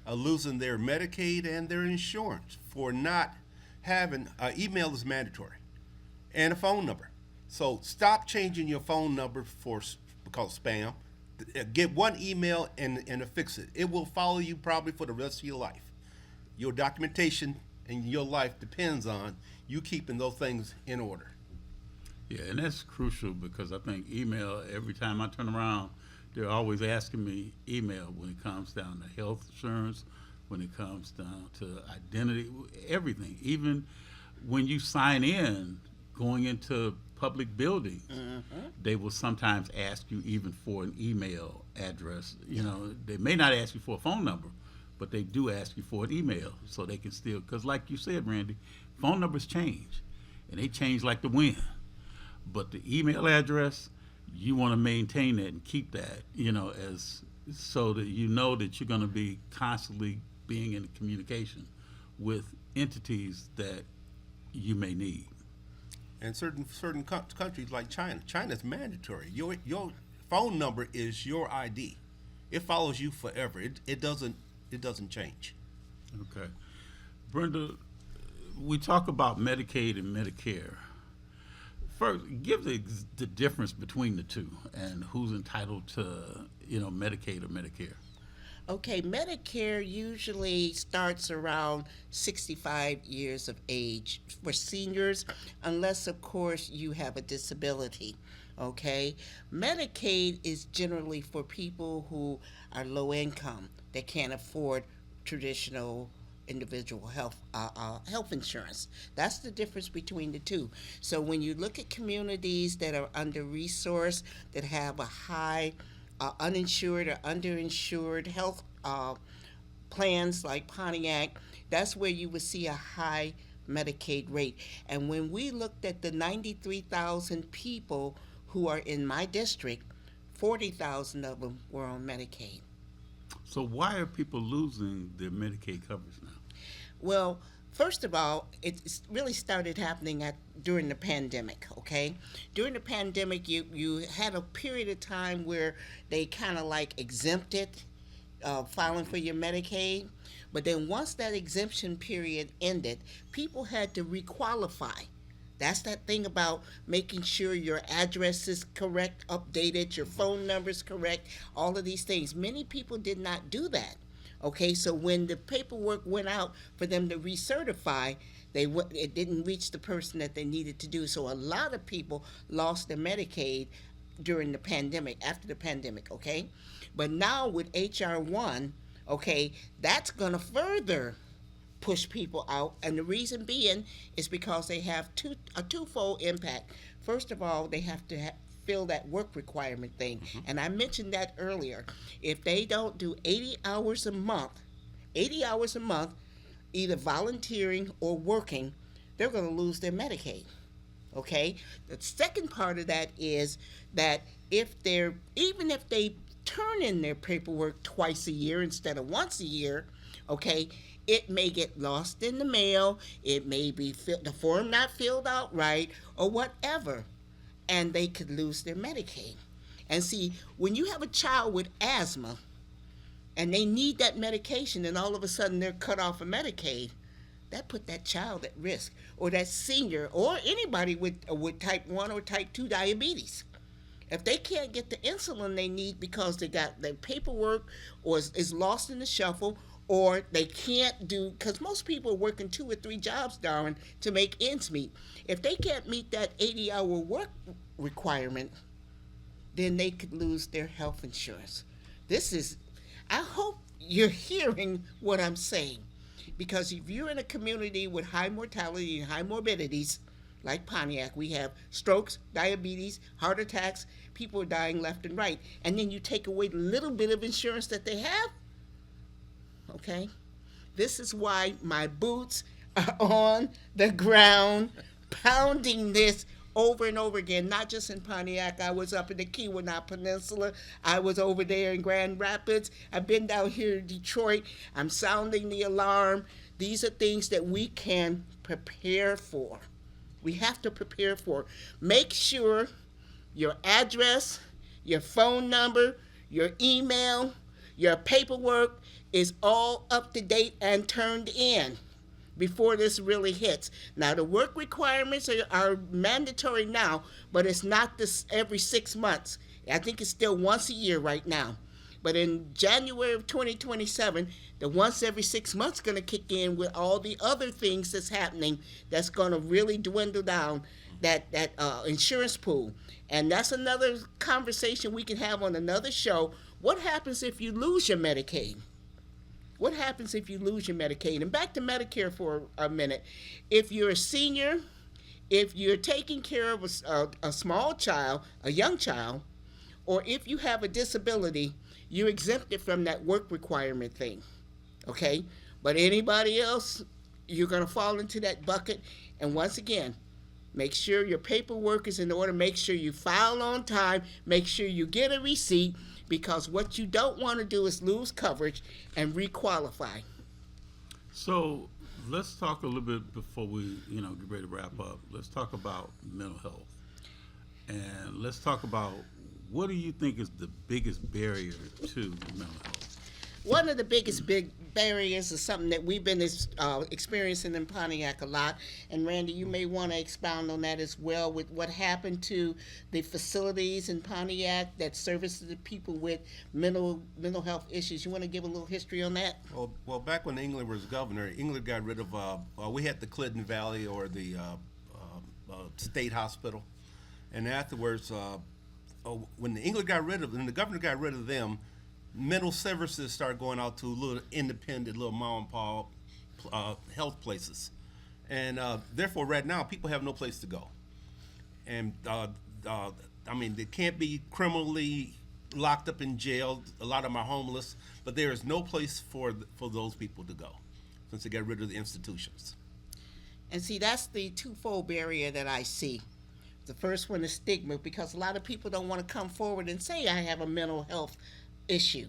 losing their Medicaid and their insurance for not having, email is mandatory, and a phone number. So stop changing your phone number because spam. Get one email and affix it. It will follow you probably for the rest of your life. Your documentation and your life depends on you keeping those things in order. Yeah, and that's crucial, because I think email, every time I turn around, they're always asking me email when it comes down to health insurance, when it comes down to identity, everything. Even when you sign in, going into public buildings, they will sometimes ask you even for an email address. You know, they may not ask you for a phone number, but they do ask you for an email so they can still, because like you said, Randy, phone numbers change, and they change like the wind. But the email address, you want to maintain that and keep that, you know, as so that you know that you're going to be constantly being in communication with entities that you may need. And certain countries like China's mandatory. Your phone number is your ID. It follows you forever. It doesn't change. Okay. Brenda, we talk about Medicaid and Medicare. First, give the difference between the two and who's entitled to, Medicaid or Medicare. Okay, Medicare usually starts around 65 years of age for seniors, unless, of course, you have a disability. Okay, Medicaid is generally for people who are low income, that can't afford traditional individual health insurance. That's the difference between the two. So when you look at communities that are under-resourced, that have a high uninsured or underinsured health plans like Pontiac, that's where you would see a high Medicaid rate. And when we looked at the 93,000 people who are in my district, 40,000 of them were on Medicaid. So why are people losing their Medicaid coverage now? Well, first of all, it really started happening during the pandemic, okay? During the pandemic, you had a period of time where they kind of like exempted filing for your Medicaid. But then once that exemption period ended, people had to requalify. That's that thing about making sure your address is correct, updated, your phone number is correct, all of these things. Many people did not do that. Okay, so when the paperwork went out for them to recertify, it didn't reach the person that they needed to do. So a lot of people lost their Medicaid during the pandemic, after the pandemic, okay? But now with H.R. 1, okay, that's going to further push people out, and the reason being is because they have a twofold impact. First of all, they have to fill that work requirement thing, and I mentioned that earlier. If they don't do 80 hours a month, either volunteering or working, they're going to lose their Medicaid. Okay. The second part of that is that even if they turn in their paperwork twice a year instead of once a year, okay, it may get lost in the mail, it may be the form not filled out right, or whatever, and they could lose their Medicaid. And see, when you have a child with asthma, and they need that medication, and all of a sudden they're cut off of Medicaid, that put that child at risk, or that senior, or anybody with type 1 or type 2 diabetes. If they can't get the insulin they need because they got their paperwork or is lost in the shuffle, or they can't do, because most people are working 2 or 3 jobs, Darwin, to make ends meet. If they can't meet that 80-hour work requirement, then they could lose their health insurance. I hope you're hearing what I'm saying, because if you're in a community with high mortality and high morbidities, like Pontiac, we have strokes, diabetes, heart attacks, people are dying left and right, and then you take away the little bit of insurance that they have. Okay, this is why my boots are on the ground, pounding this over and over again, not just in Pontiac. I was up in the Keweenaw Peninsula. I was over there in Grand Rapids. I've been down here in Detroit. I'm sounding the alarm. These are things that we can prepare for. We have to prepare for. Make sure your address, your phone number, your email, your paperwork is all up to date and turned in before this really hits. Now, the work requirements are mandatory now, but it's not this every 6 months. I think it's still once a year right now. But in January of 2027, the once every 6 months going to kick in with all the other things that's happening that's going to really dwindle down that insurance pool. And that's another conversation we can have on another show. What happens if you lose your Medicaid? What happens if you lose your Medicaid? And back to Medicare for a minute. If you're a senior, if you're taking care of a small child, a young child, or if you have a disability, you're exempted from that work requirement thing, okay? But anybody else, you're going to fall into that bucket. And once again, make sure your paperwork is in order. Make sure you file on time. Make sure you get a receipt, because what you don't want to do is lose coverage and requalify. So let's talk a little bit before we, get ready to wrap up. Let's talk about mental health. And let's talk about, what do you think is the biggest barrier to mental health? One of the biggest big barriers is something that we've been experiencing in Pontiac a lot, and Randy, you may want to expound on that as well, with what happened to the facilities in Pontiac that service the people with mental health issues. You want to give a little history on that? Well, back when England was governor, England got rid of, we had the Clinton Valley, or the state hospital, and afterwards, when the governor got rid of them, mental services started going out to little independent, little mom and pop health places, and therefore right now people have no place to go, and they can't be criminally locked up in jail. A lot of them are homeless, but there is no place for those people to go since they got rid of the institutions. And see, that's the twofold barrier that I see. The first one is stigma, because a lot of people don't want to come forward and say, I have a mental health issue.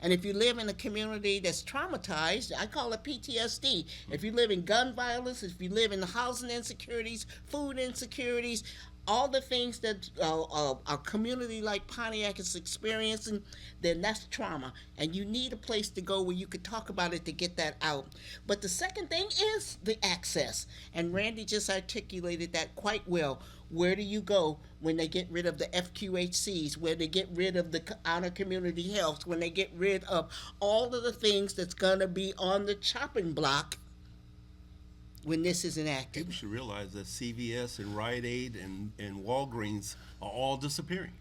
And if you live in a community that's traumatized, I call it PTSD. If you live in gun violence, if you live in housing insecurities, food insecurities, all the things that a community like Pontiac is experiencing, then that's trauma. And you need a place to go where you could talk about it to get that out. But the second thing is the access. And Randy just articulated that quite well. Where do you go when they get rid of the FQHCs, where they get rid of the Honor Community Health, when they get rid of all of the things that's going to be on the chopping block when this is enacted? People should realize that CVS and Rite Aid and Walgreens are all disappearing.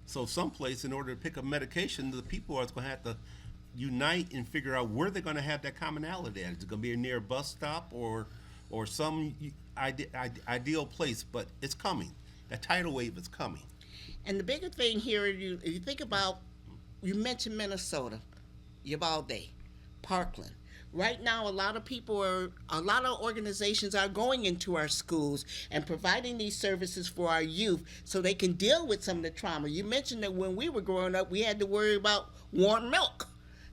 So someplace, in order to pick up medication, the people are going to have to unite and figure out where they're going to have that commonality at. Is it going to be near a bus stop or some ideal place? But it's coming. That tidal wave is coming. And the bigger thing here, you think about, you mentioned Minnesota, Uvalde, Parkland. Right now, a lot of organizations are going into our schools and providing these services for our youth so they can deal with some of the trauma. You mentioned that when we were growing up, we had to worry about warm milk.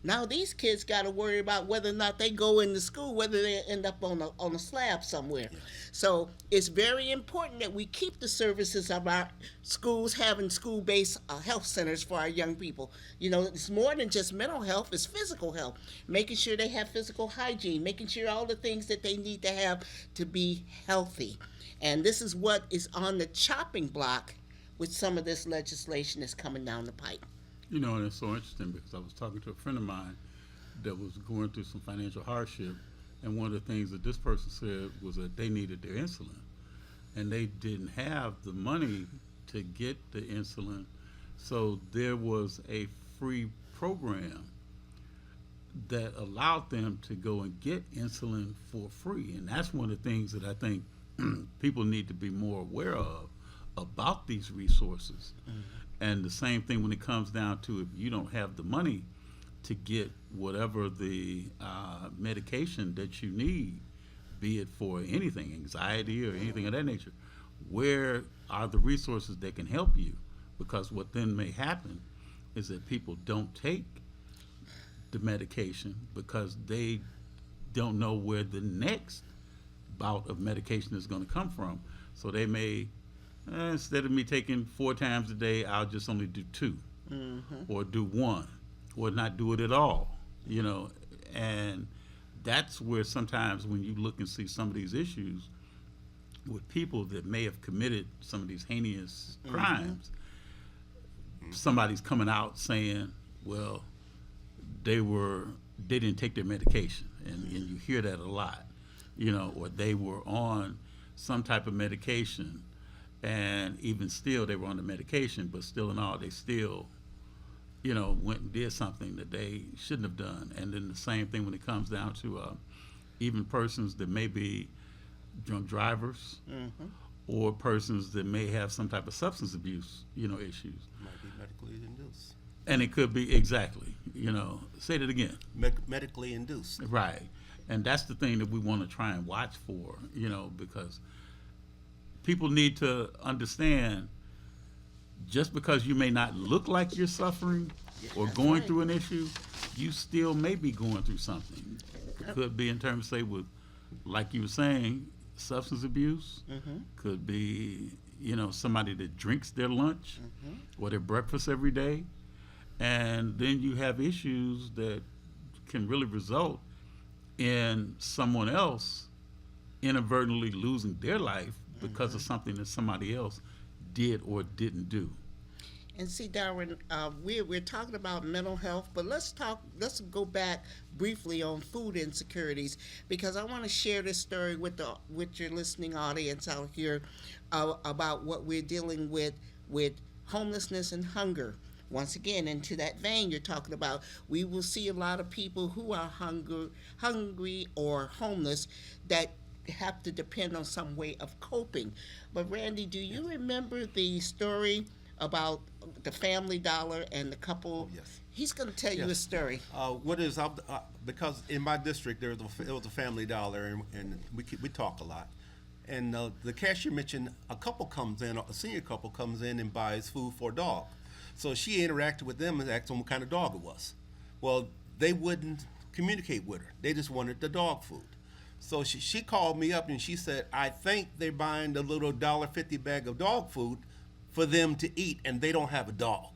Now these kids got to worry about whether or not they go into school, whether they end up on a slab somewhere. Yes. So it's very important that we keep the services of our schools having school-based health centers for our young people. It's more than just mental health, it's physical health. Making sure they have physical hygiene, making sure all the things that they need to have to be healthy. And this is what is on the chopping block with some of this legislation that's coming down the pipe. And it's so interesting because I was talking to a friend of mine that was going through some financial hardship, and one of the things that this person said was that they needed their insulin, and they didn't have the money to get the insulin, so there was a free program that allowed them to go and get insulin for free, and that's one of the things that I think people need to be more aware of about these resources. Mm-hmm. And the same thing when it comes down to, if you don't have the money to get whatever the medication that you need, be it for anything, anxiety or anything of that nature, where are the resources that can help you? Because what then may happen is that people don't take the medication because they don't know where the next bout of medication is going to come from. So they may, instead of me taking 4 times a day, I'll just only do 2, or do 1, or not do it at all, and that's where sometimes when you look and see some of these issues with people that may have committed some of these heinous crimes, somebody's coming out saying, well, they didn't take their medication, and you hear that a lot, or they were on some type of medication, and even still they were on the medication, but still in all, they still, went and did something that they shouldn't have done. And then the same thing when it comes down to even persons that may be drunk drivers, or persons that may have some type of substance abuse, issues. Might be medically induced. And it could be, exactly, say that again. Medically induced. Right. And that's the thing that we want to try and watch for, because people need to understand, just because you may not look like you're suffering or going through an issue, you still may be going through something. It could be in terms, say, with like you were saying, substance abuse could be, somebody that drinks their lunch or their breakfast every day. And then you have issues that can really result in someone else inadvertently losing their life because of something that somebody else did or didn't do. And see, Darwin, we're talking about mental health, but let's go back briefly on food insecurities, because I want to share this story with your listening audience out here about what we're dealing with homelessness and hunger. Once again, into that vein you're talking about, we will see a lot of people who are hungry or homeless that have to depend on some way of coping. But Randy, do you remember the story about the Family Dollar and the couple? Yes. He's going to tell you a story. Because in my district there was a Family Dollar, and we talk a lot. And the cashier mentioned a senior couple comes in and buys food for a dog. So she interacted with them and asked them what kind of dog it was. Well, they wouldn't communicate with her. They just wanted the dog food. So she called me up and she said, I think they're buying the little $1.50 bag of dog food for them to eat, and they don't have a dog.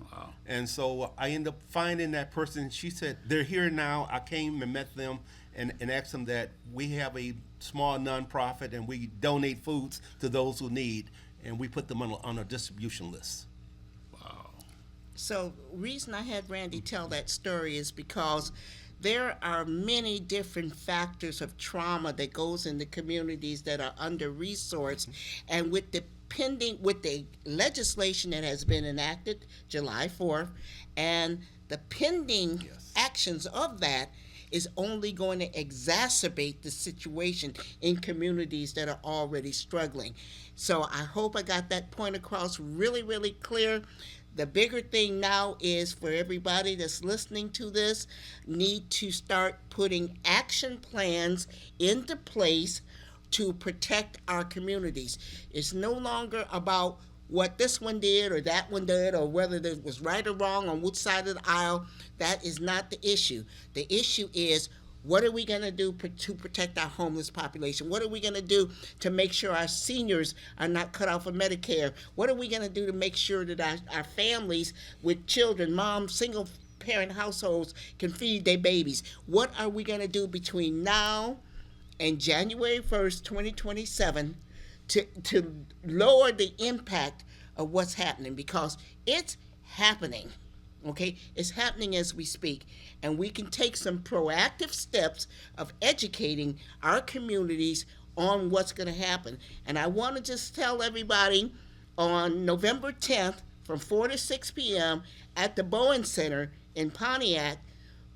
Wow. And so I ended up finding that person. She said, they're here now. I came and met them and asked them that we have a small nonprofit and we donate foods to those who need, and we put them on a distribution list. So reason I had Randy tell that story is because there are many different factors of trauma that goes in the communities that are under-resourced, and with the legislation that has been enacted July 4th and the pending actions of that is only going to exacerbate the situation in communities that are already struggling. So I hope I got that point across really, really clear. The bigger thing now is for everybody that's listening to this, need to start putting action plans into place to protect our communities. It's no longer about what this one did or that one did, or whether it was right or wrong on which side of the aisle. That is not the issue. The issue is, what are we going to do to protect our homeless population? What are we going to do to make sure our seniors are not cut off of Medicare? What are we going to do to make sure that our families with children, moms, single parent households can feed their babies? What are we going to do between now and January 1st, 2027 to lower the impact of what's happening? Because it's happening. Okay, it's happening as we speak, and we can take some proactive steps of educating our communities on what's going to happen. And I want to just tell everybody, on November 10th from 4 to 6 p.m. at the Bowen Center in Pontiac,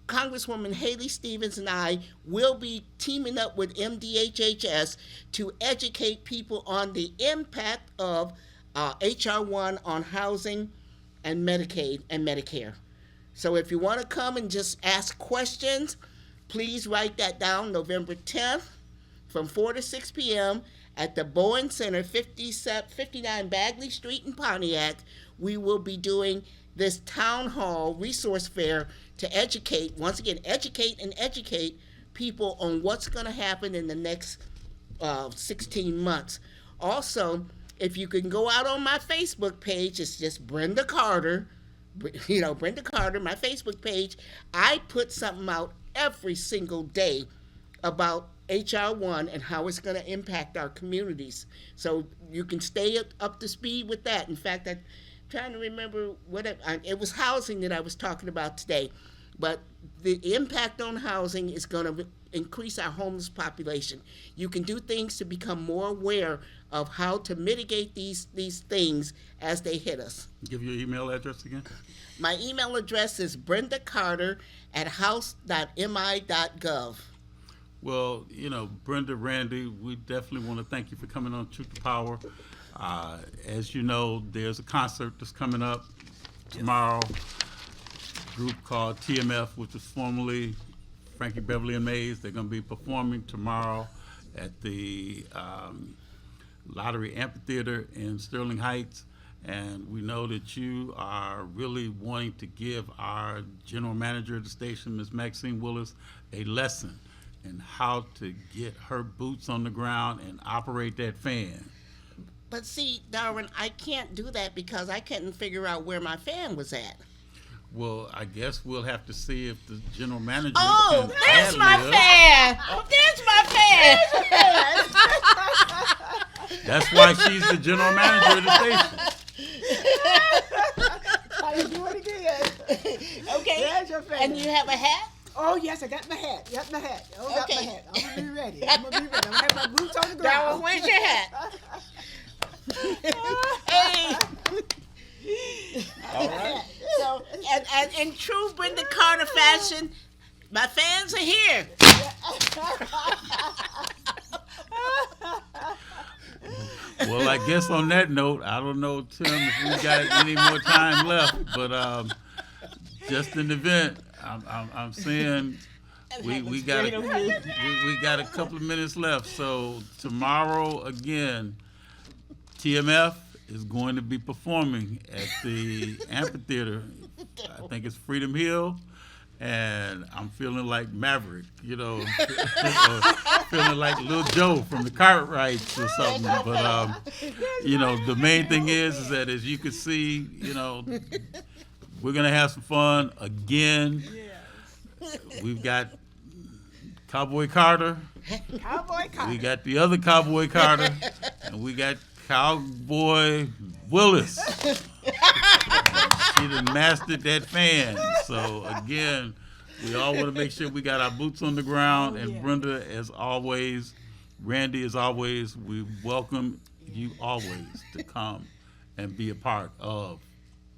Congresswoman Haley Stevens and I will be teaming up with MDHHS to educate people on the impact of H.R. 1 on housing and Medicaid and Medicare. So if you want to come and just ask questions, please write that down. November 10th from 4 to 6 p.m. at the Bowen Center, 59 Bagley Street in Pontiac. We will be doing this town hall resource fair to educate people on what's going to happen in the next 16 months. Also, if you can go out on my Facebook page, it's just Brenda Carter, Brenda Carter, my Facebook page. I put something out every single day about H.R. 1 and how it's going to impact our communities. So you can stay up to speed with that. In fact, I'm trying to remember it was housing that I was talking about today. But the impact on housing is going to increase our homeless population. You can do things to become more aware of how to mitigate these things as they hit us. Give your email address again. My email address is brendacarter@house.mi.gov. Well, Brenda, Randy, we definitely want to thank you for coming on Truth to Power. As you know, there's a concert that's coming up tomorrow. Group called TMF, which was formerly Frankie Beverly and Mays. They're going to be performing tomorrow at the Lottery Amphitheater in Sterling Heights. And we know that you are really wanting to give our general manager of the station, Ms. Maxine Willis, a lesson and how to get her boots on the ground and operate that fan. But see, Darwin, I can't do that because I couldn't figure out where my fan was at. Well, I guess we'll have to see if the general manager Oh, can there's my ad-lib. fan. There's my fan. That's why she's the general manager of the station. How you do it again? Okay. There's your fan. And you have a hat? Oh, yes, I got my hat. Got my hat. Oh, got my Okay. hat. I'm going to be ready. I'm going to be ready. I'm going to have my boots on the ground. Darwin, where's your hat? Hey. All right. So, and in true Brenda Carter fashion, my fans are here. Well, I guess on that note, I don't know, Tim, if we got any more time left, but just in the event, I'm saying we got we got a couple of minutes left. So tomorrow again, TMF is going to be performing at the amphitheater. I think it's Freedom Hill. And I'm feeling like Maverick, you know, feeling like Lil Joe from the Cartwrights or something. But, you know, the main thing is that as you can see, you know, we're going to have some fun again. We've got Cowboy Carter. Cowboy Carter. We got the other Cowboy Carter. And we got Cowboy Willis. She done mastered that fan. So again, we all want to make sure we got our boots on the ground. And Brenda, as always, Randy, as always, we welcome you always to come and be a part of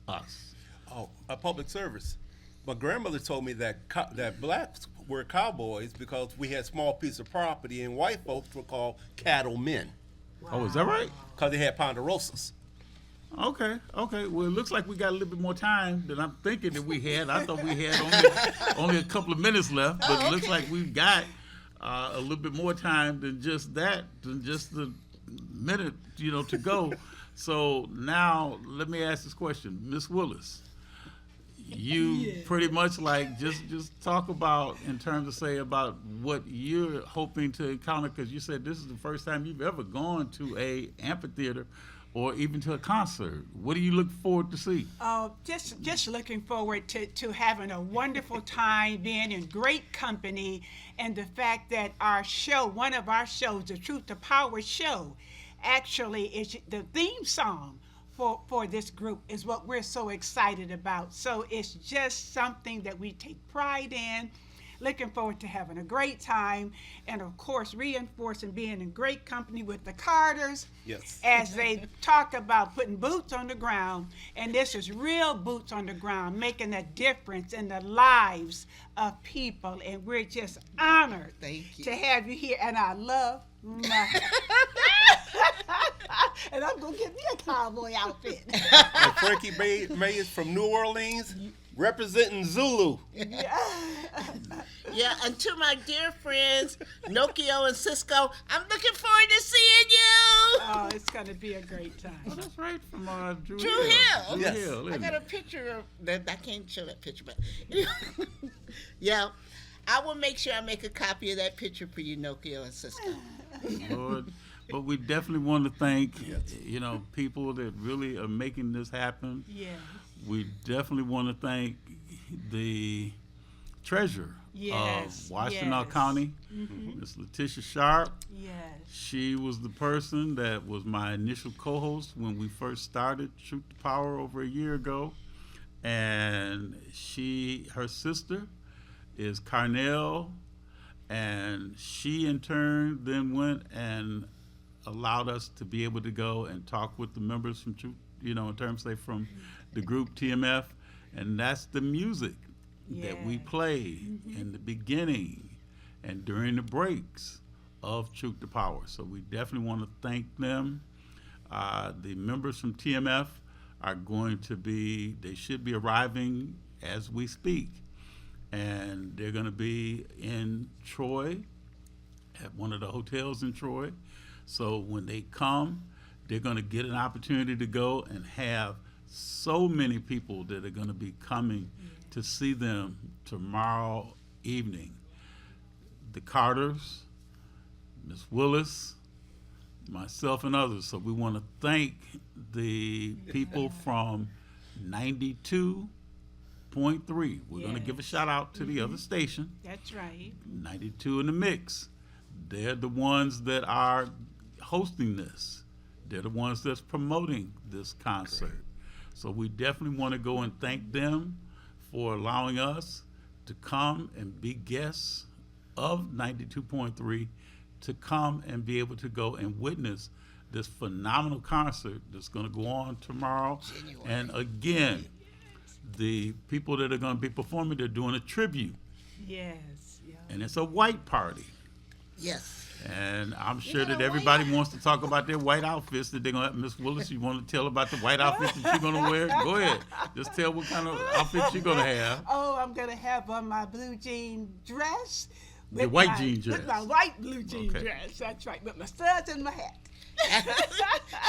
us. Oh, a public service. My grandmother told me that that blacks were cowboys because we had small piece of property, and white folks were called cattlemen. Wow. Oh, is that right? Because they had ponderosas. Okay. Well, it looks like we got a little bit more time than I'm thinking that we had. I thought we had only a couple of minutes left, but it looks like we've got a little bit more time than just that, than just the minute, you know, to go. So now let me ask this question, Miss Willis. You pretty much like just talk about in terms of say about what you're hoping to encounter, because you said this is the first time you've ever gone to a amphitheater or even to a concert. What do you look forward to see? Just looking forward to having a wonderful time, being in great company, and the fact that our show, one of our shows, the Truth to Power show, actually is the theme song for this group is what we're so excited about. So it's just something that we take pride in. Looking forward to having a great time, and of course reinforcing being in great company with the Carters. Yes. As they talk about putting boots on the ground, and this is real boots on the ground, making a difference in the lives of people, and we're just honored to have you here, and I love my and I'm gonna get me a cowboy outfit. And Frankie May is from New Orleans, representing Zulu. Yeah, and to my dear friends, Nokio and Cisco, I'm looking forward to seeing you. Oh, it's going to be a great time. Oh, that's right, from Drew Hill. Hill. Yes. Hill, I got a picture of that. I can't show that picture, but yeah, I will make sure I make a copy of that picture for you, Nokio and Cisco. Lord. But we definitely want to thank, you know, people that really are making this happen. Yeah. We definitely want to thank the treasurer of Washtenaw County, Ms. Letitia Sharp. Yes. She was the person that was my initial co-host when we first started Truth to Power over a year ago. And her sister is Carnell, and she in turn then went and allowed us to be able to go and talk with the members from Truth, you know, in terms of from the group TMF, and that's the music that we play in the beginning and during the breaks of Truth to Power. So we definitely want to thank them. The members from TMF are going to be, they should be arriving as we speak, and they're going to be in Troy at one of the hotels in Troy. So when they come, they're going to get an opportunity to go and have so many people that are going to be coming to see them tomorrow evening. the Carters, Ms. Willis, myself, and others. So we want to thank the people from 92.3. We're going to give a shout out to the other station. That's right. 92 in the mix. They're the ones that are hosting this. They're the ones that's promoting this concert. So we definitely want to go and thank them for allowing us to come and be guests of 92.3, to come and be able to go and witness this phenomenal concert that's going to go on tomorrow. And again, the people that are going to be performing, they're doing a tribute. Yes. Yeah. And it's a white party. Yes. And I'm sure that everybody wants to talk about their white outfits that they're going to have. Miss Willis, you want to tell about the white outfits that you're going to wear? Go ahead. Just tell what kind of outfits you're going to have. Oh, I'm going to have on my blue jean dress. The white jean dress. With my white blue jean dress. That's right. With my studs and my hat.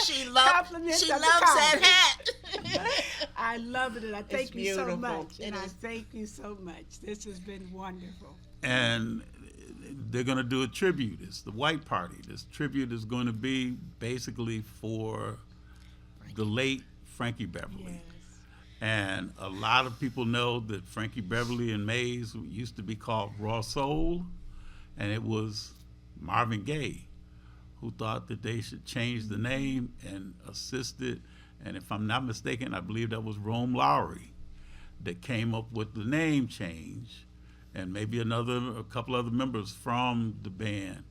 She loves that hat. I love it, and I thank you so beautiful. much. And I thank you so much. This has been wonderful. And they're going to do a tribute. It's the white party. This tribute is going to be basically for the late Frankie Beverly. Yes. And a lot of people know that Frankie Beverly and Mays used to be called Raw Soul, and it was Marvin Gaye who thought that they should change the name and assisted. And if I'm not mistaken, I believe that was Rome Lowry that came up with the name change, and maybe a couple other members from the band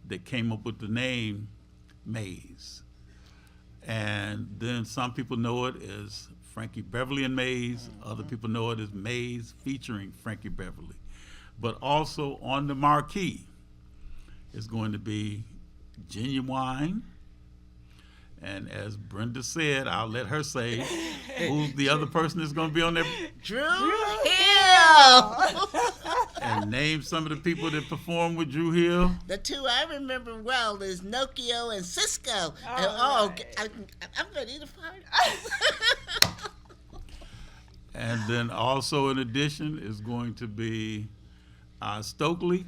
that came up with the name Mays. And then some people know it as Frankie Beverly and Mays. Other people know it as Mays featuring Frankie Beverly. But also on the marquee is going to be Genuine. And as Brenda said, I'll let her say who's the other person that's going to be on there. Drew Hill. And name some of the people that perform with Drew Hill. The two I remember well is Nokio and Cisco. Right. I'm ready to find. And then also in addition is going to be Stokely.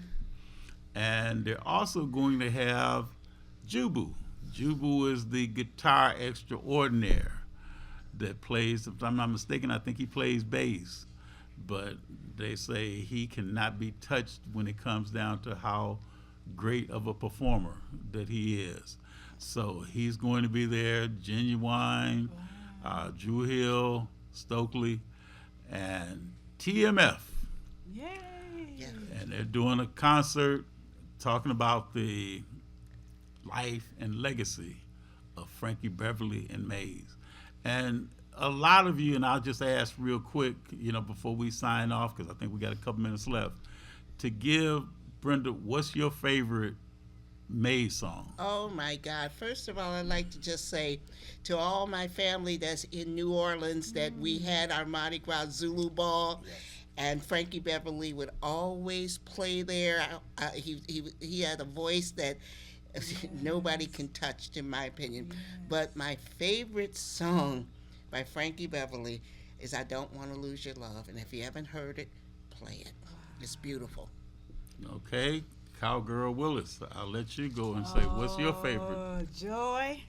And they're also going to have Jubu. Jubu is the guitar extraordinaire that plays, if I'm not mistaken, I think he plays bass. But they say he cannot be touched when it comes down to how great of a performer that he is. So he's going to be there, Genuine, Drew Hill, Stokely, and TMF. Yay! Yeah. And they're doing a concert talking about the life and legacy of Frankie Beverly and Mays. And a lot of you, and I'll just ask real quick, before we sign off, because I think we got a couple minutes left, to give Brenda, what's your favorite Mays song? Oh my God. First of all, I'd like to just say to all my family that's in New Orleans that we had our Mardi Gras Zulu Ball. Yes. And Frankie Beverly would always play there. He had a voice that nobody can touch, in my opinion. Yes. But my favorite song by Frankie Beverly is I Don't Want to Lose Your Love. And if you haven't heard it, play it. It's beautiful. Okay, Cowgirl Willis, I'll let you go and say, what's your favorite? Joy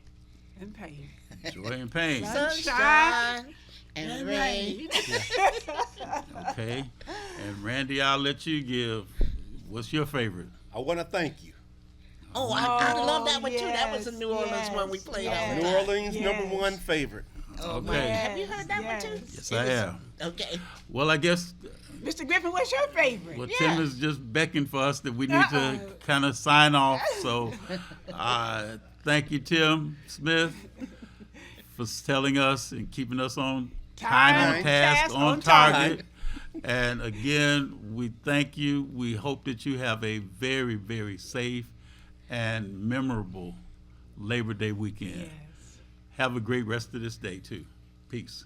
and Pain. Joy and Pain. Sunshine and rain. Okay, and Randy, I'll let you give, what's your favorite? I want to thank you. Oh, I love that one too. That was a New Orleans one we played all the New time. Orleans number one favorite. Oh, Okay. my. Have you heard that one too? Yes, I have. Okay. Well, I guess, Mr. Griffin, what's your favorite? well, Tim is just beckoning for us that we need to kind of sign off. So thank you, Tim Smith, for telling us and keeping us on time, on task, on target. And again, we thank you. We hope that you have a very, very safe and memorable Labor Day weekend. Yes. Have a great rest of this day, too. Peace.